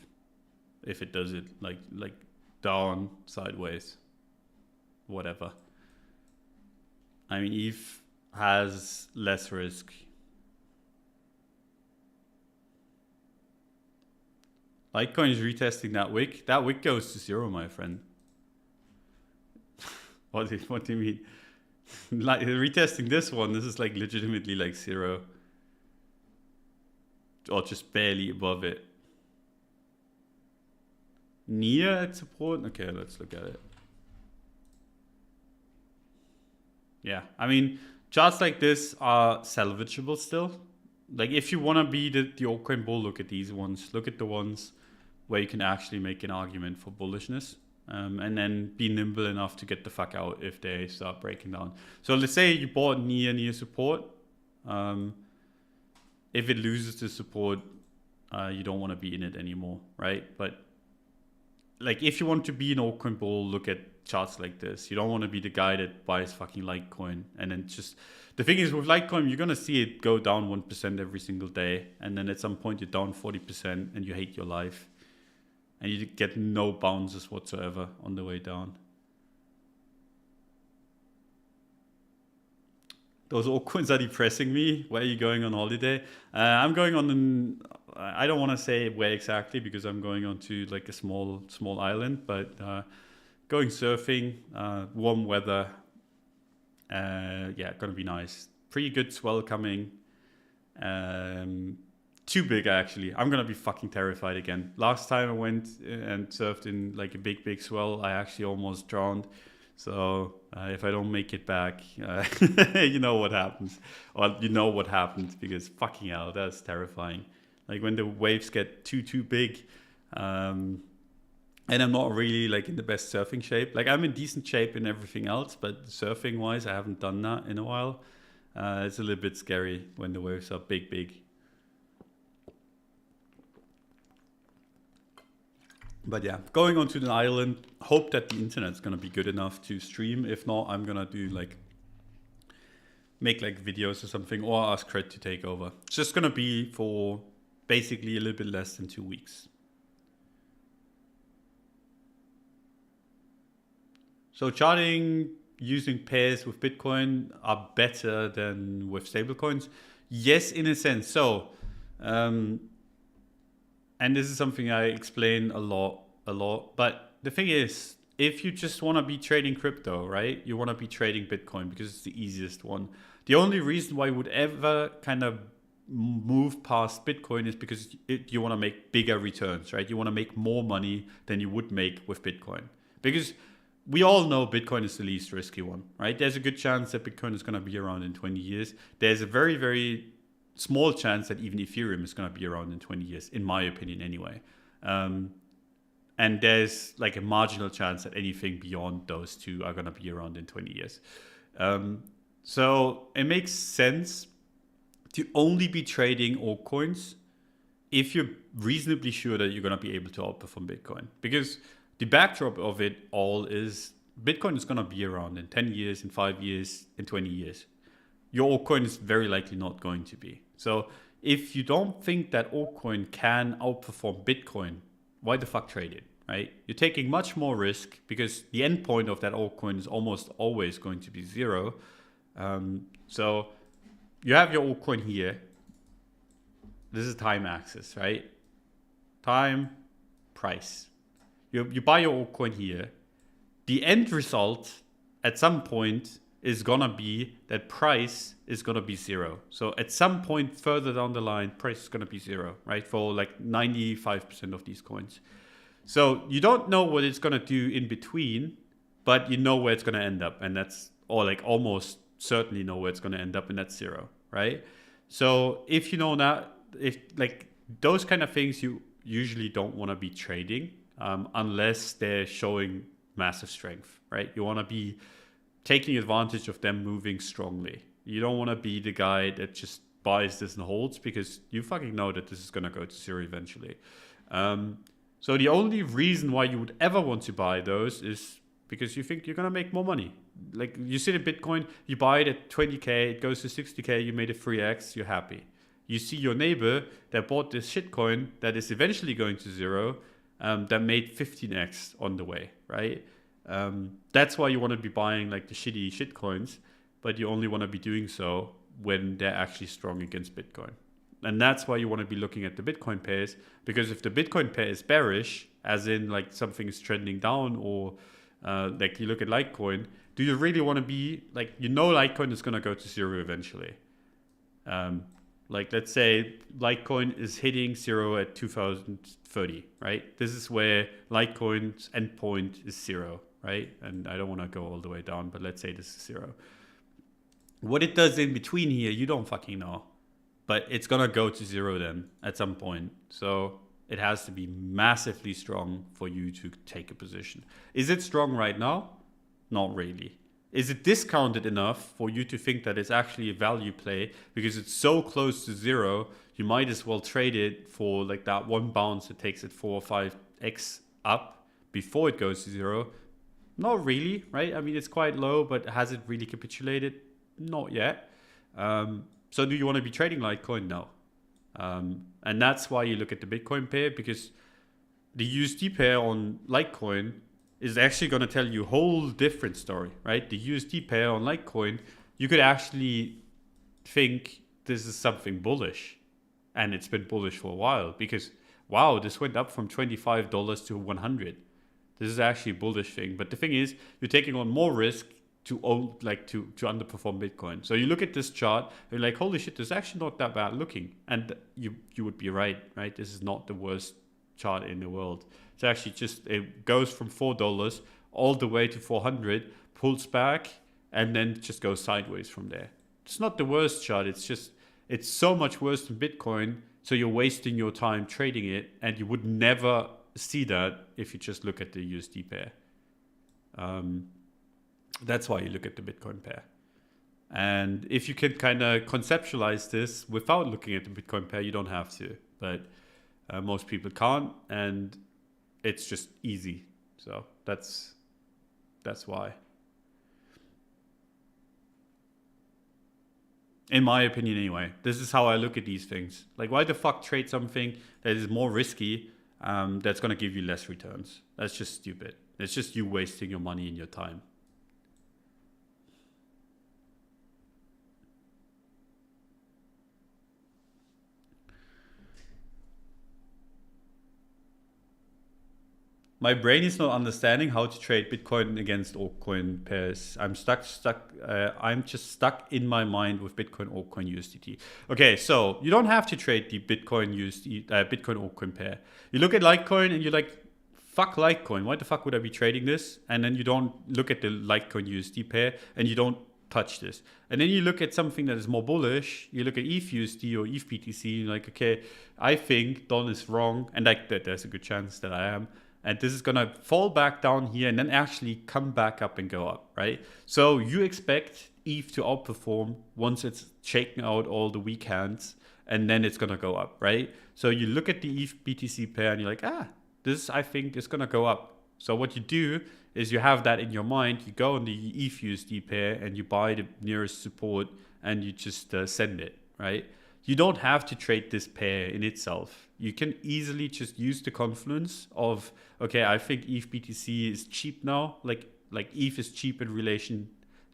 if it does it like down, sideways, whatever. I mean, ETH has less risk. Litecoin is retesting that wick. That wick goes to zero, my friend. What do you mean? Retesting this one, this is legitimately zero. Or just barely above it. Near at support? Okay, let's look at it. Yeah, I mean, charts like this are salvageable still. If you want to be the altcoin bull, look at these ones. Look at the ones where you can actually make an argument for bullishness. And then be nimble enough to get the fuck out if they start breaking down. So let's say you bought near support. If it loses the support, you don't want to be in it anymore, right? But if you want to be an altcoin bull, look at charts like this. You don't want to be the guy that buys fucking Litecoin and then just... The thing is, with Litecoin, you're going to see it go down 1% every single day. And then at some point, you're down 40% and you hate your life. And you get no bounces whatsoever on the way down. Those altcoins are depressing me. Where are you going on holiday? I'm going on I don't want to say where exactly because I'm going on to a small island, but going surfing, warm weather. Yeah, gonna be nice. Pretty good swell coming. Too big actually. I'm gonna be fucking terrified again. Last time I went and surfed in a big swell, I actually almost drowned. So if I don't make it back, you know what happens. Or you know what happens because fucking hell, that's terrifying. When the waves get too big. And I'm not really in the best surfing shape. I'm in decent shape in everything else, but surfing wise, I haven't done that in a while. It's a little bit scary when the waves are big. But yeah, going onto the island, hope that the internet's gonna be good enough to stream. If not, I'm gonna do make videos or something, or ask Cred to take over. It's just gonna be for basically a little bit less than 2 weeks. So charting using pairs with Bitcoin are better than with stablecoins. Yes, in a sense. So, and this is something I explain a lot. But the thing is, if you just want to be trading crypto, right? You want to be trading Bitcoin because it's the easiest one. The only reason why you would ever kind of move past Bitcoin is because you want to make bigger returns, right? You want to make more money than you would make with Bitcoin. Because we all know Bitcoin is the least risky one, right? There's a good chance that Bitcoin is going to be around in 20 years. There's a very, very small chance that even Ethereum is going to be around in 20 years, in my opinion anyway. And there's like a marginal chance that anything beyond those two are going to be around in 20 years. So it makes sense to only be trading altcoins if you're reasonably sure that you're going to be able to outperform Bitcoin. Because the backdrop of it all is Bitcoin is going to be around in 10 years, in 5 years, in 20 years. Your altcoin is very likely not going to be. So if you don't think that altcoin can outperform Bitcoin, why the fuck trade it, right? You're taking much more risk because the endpoint of that altcoin is almost always going to be zero. So you have your altcoin here. This is time axis, right? Time, price. You buy your altcoin here. The end result at some point is gonna be that price is gonna be zero. So at some point further down the line, price is gonna be zero, right? For like 95% of these coins. So you don't know what it's gonna do in between, but you know where it's gonna end up, and that's, or like almost certainly know where it's gonna end up, and that's zero, right? So if you know that, if like those kind of things, you usually don't want to be trading unless they're showing massive strength, right? You want to be taking advantage of them moving strongly. You don't want to be the guy that just buys this and holds, because you fucking know that this is going to go to zero eventually. So the only reason why you would ever want to buy those is because you think you're going to make more money. Like you see the Bitcoin, you buy it at 20K, it goes to 60K, you made a 3x, you're happy. You see your neighbor that bought this shitcoin that is eventually going to zero, that made 15x on the way, right? That's why you want to be buying like the shitty shitcoins, but you only want to be doing so when they're actually strong against Bitcoin. And that's why you want to be looking at the Bitcoin pairs, because if the Bitcoin pair is bearish, as in like something is trending down, or like you look at Litecoin, do you really want to be like, you know, Litecoin is going to go to zero eventually. Like let's say Litecoin is hitting zero at 2030, right? This is where Litecoin's endpoint is zero, right? And I don't want to go all the way down, but let's say this is zero. What it does in between here, you don't fucking know. But it's going to go to zero then at some point. So it has to be massively strong for you to take a position. Is it strong right now? Not really. Is it discounted enough for you to think that it's actually a value play because it's so close to zero, you might as well trade it for like that one bounce that takes it 4 or 5x up before it goes to zero? Not really, right? I mean, it's quite low, but has it really capitulated? Not yet. So do you want to be trading Litecoin? No. And that's why you look at the Bitcoin pair, because the USD pair on Litecoin is actually going to tell you a whole different story, right? The USD pair on Litecoin, you could actually think this is something bullish, and it's been bullish for a while because, wow, this went up from $25 to 100. This is actually a bullish thing. But the thing is, you're taking on more risk to underperform Bitcoin. So you look at this chart, you're like, holy shit, this is actually not that bad looking. And you would be right? This is not the worst chart in the world. It's actually just, it goes from $4 all the way to 400, pulls back, and then just goes sideways from there. It's not the worst chart. It's just, it's so much worse than Bitcoin. So you're wasting your time trading it, and you would never see that if you just look at the USD pair. That's why you look at the Bitcoin pair. And if you can kind of conceptualize this without looking at the Bitcoin pair, you don't have to. But most people can't, and it's just easy. So that's why. In my opinion anyway, this is how I look at these things. Like, why the fuck trade something that is more risky, that's going to give you less returns? That's just stupid. It's just you wasting your money and your time. My brain is not understanding how to trade Bitcoin against altcoin pairs. I'm just stuck in my mind with Bitcoin, altcoin, USDT. Okay, so you don't have to trade the Bitcoin altcoin pair. You look at Litecoin and you're like, fuck Litecoin. Why the fuck would I be trading this? And then you don't look at the Litecoin USD pair and you don't touch this. And then you look at something that is more bullish. You look at ETH USD or ETH BTC. You're like, okay, I think Don is wrong. And like that, there's a good chance that I am. And this is going to fall back down here and then actually come back up and go up, right? So you expect ETH to outperform once it's shaken out all the weak hands, and then it's going to go up, right? So you look at the ETH BTC pair and you're like, this I think is going to go up. So what you do is you have that in your mind. You go on the ETH USD pair and you buy the nearest support and you just send it, right? You don't have to trade this pair in itself. You can easily just use the confluence of, okay, I think ETH BTC is cheap now. Like ETH is cheap in relation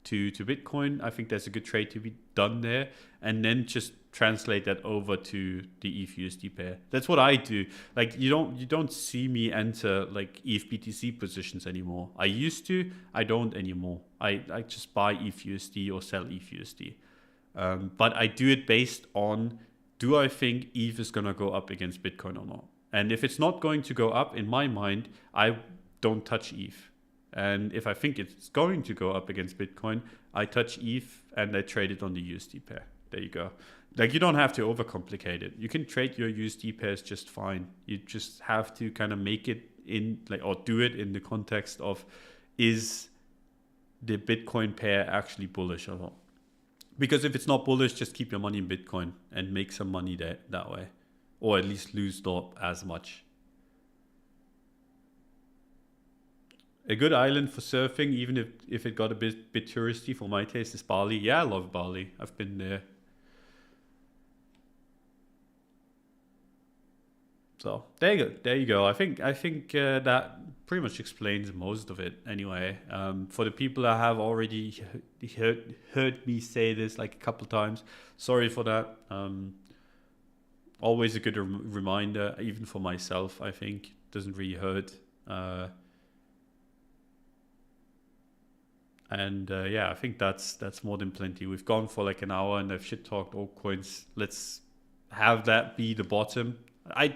to Bitcoin. I think there's a good trade to be done there. And then just translate that over to the ETH USD pair. That's what I do. Like you don't see me enter like ETH BTC positions anymore. I used to, I don't anymore. I just buy ETH USD or sell ETH USD. But I do it based on, do I think ETH is going to go up against Bitcoin or not? And if it's not going to go up, in my mind, I don't touch ETH. And if I think it's going to go up against Bitcoin, I touch ETH and I trade it on the USD pair. There you go. Like you don't have to overcomplicate it. You can trade your USD pairs just fine. You just have to kind of make it in like, or do it in the context of, is the Bitcoin pair actually bullish or not? Because if it's not bullish, just keep your money in Bitcoin and make some money that way. Or at least lose not as much. A good island for surfing, even if it got a bit touristy for my taste, is Bali. Yeah, I love Bali. I've been there. So there you go. I think that pretty much explains most of it. Anyway, for the people that have already heard me say this like a couple times, sorry for that. Always a good reminder, even for myself. I think doesn't really hurt. Yeah, I think that's more than plenty. We've gone for like an hour and I've shit talked altcoins. Let's have that be the bottom. I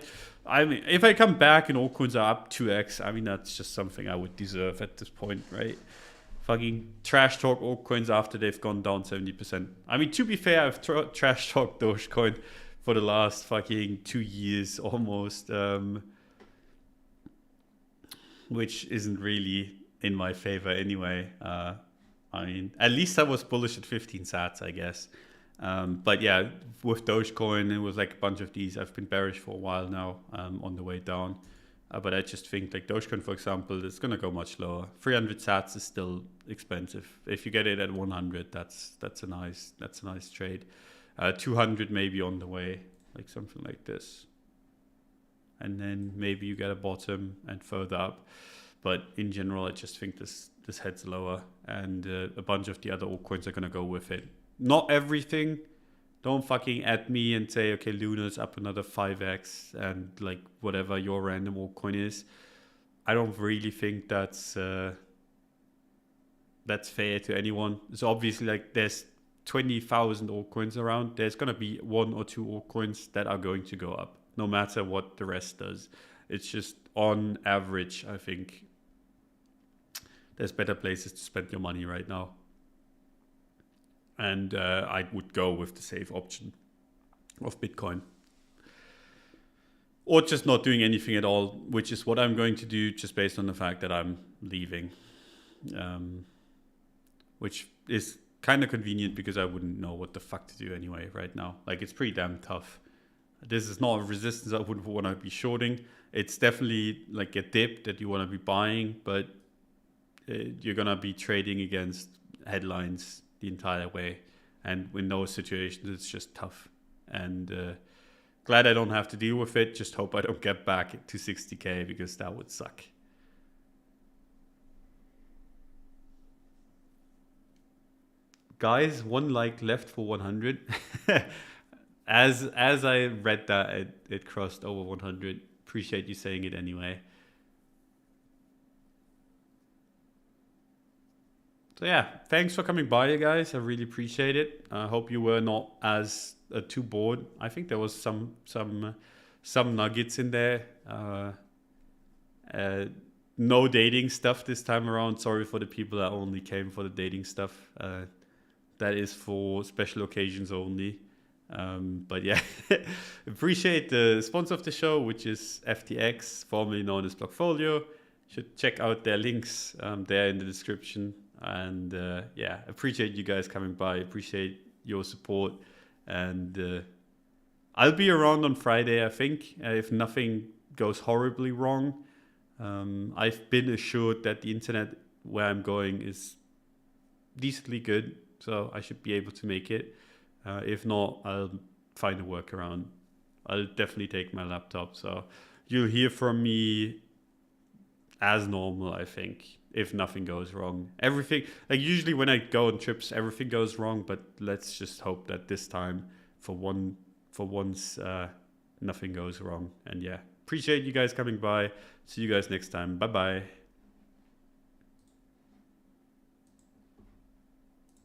mean, if I come back and altcoins are up 2x, I mean, that's just something I would deserve at this point, right? Fucking trash talk altcoins after they've gone down 70%. I mean, to be fair, I've trash talked Dogecoin for the last fucking 2 years almost, which isn't really in my favor anyway. I mean, at least I was bullish at 15 sats, I guess. But yeah, with Dogecoin, it was like a bunch of these. I've been bearish for a while now, on the way down. But I just think like Dogecoin, for example, it's going to go much lower. 300 sats is still expensive. If you get it at 100, that's a nice trade. 200 maybe on the way, like something like this. And then maybe you get a bottom and further up. But in general, I just think this heads lower, and a bunch of the other altcoins are going to go with it. Not everything. Don't fucking add me and say, okay, Luna's up another 5x and like whatever your random altcoin is. I don't really think that's fair to anyone. So obviously, like there's 20,000 altcoins around. There's going to be 1 or 2 altcoins that are going to go up, no matter what the rest does. It's just on average, I think there's better places to spend your money right now. And I would go with the safe option of Bitcoin. Or just not doing anything at all, which is what I'm going to do just based on the fact that I'm leaving. Which is kind of convenient because I wouldn't know what the fuck to do anyway right now. Like it's pretty damn tough. This is not a resistance I would want to be shorting. It's definitely like a dip that you want to be buying, but you're going to be trading against headlines the entire way, and in those situations it's just tough. And glad I don't have to deal with it. Just hope I don't get back to 60k, because that would suck. Guys, 1 like left for 100. as I read that, it crossed over 100. Appreciate you saying it anyway. So yeah, thanks for coming by, you guys. I really appreciate it. I hope you were not as too bored. I think there was some nuggets in there, No dating stuff this time around. Sorry for the people that only came for the dating stuff. That is for special occasions only. But yeah, appreciate the sponsor of the show, which is FTX, formerly known as Blockfolio. Should check out their links there in the description. And yeah, appreciate you guys coming by. Appreciate your support. And I'll be around on Friday, I think, if nothing goes horribly wrong. I've been assured that the internet where I'm going is decently good, so I should be able to make it. If not, I'll find a workaround. I'll definitely take my laptop, so you'll hear from me as normal, I think, if nothing goes wrong. Everything, like usually when I go on trips, everything goes wrong, but let's just hope that this time, for once, nothing goes wrong. And yeah, appreciate you guys coming by. See you guys next time. Bye bye.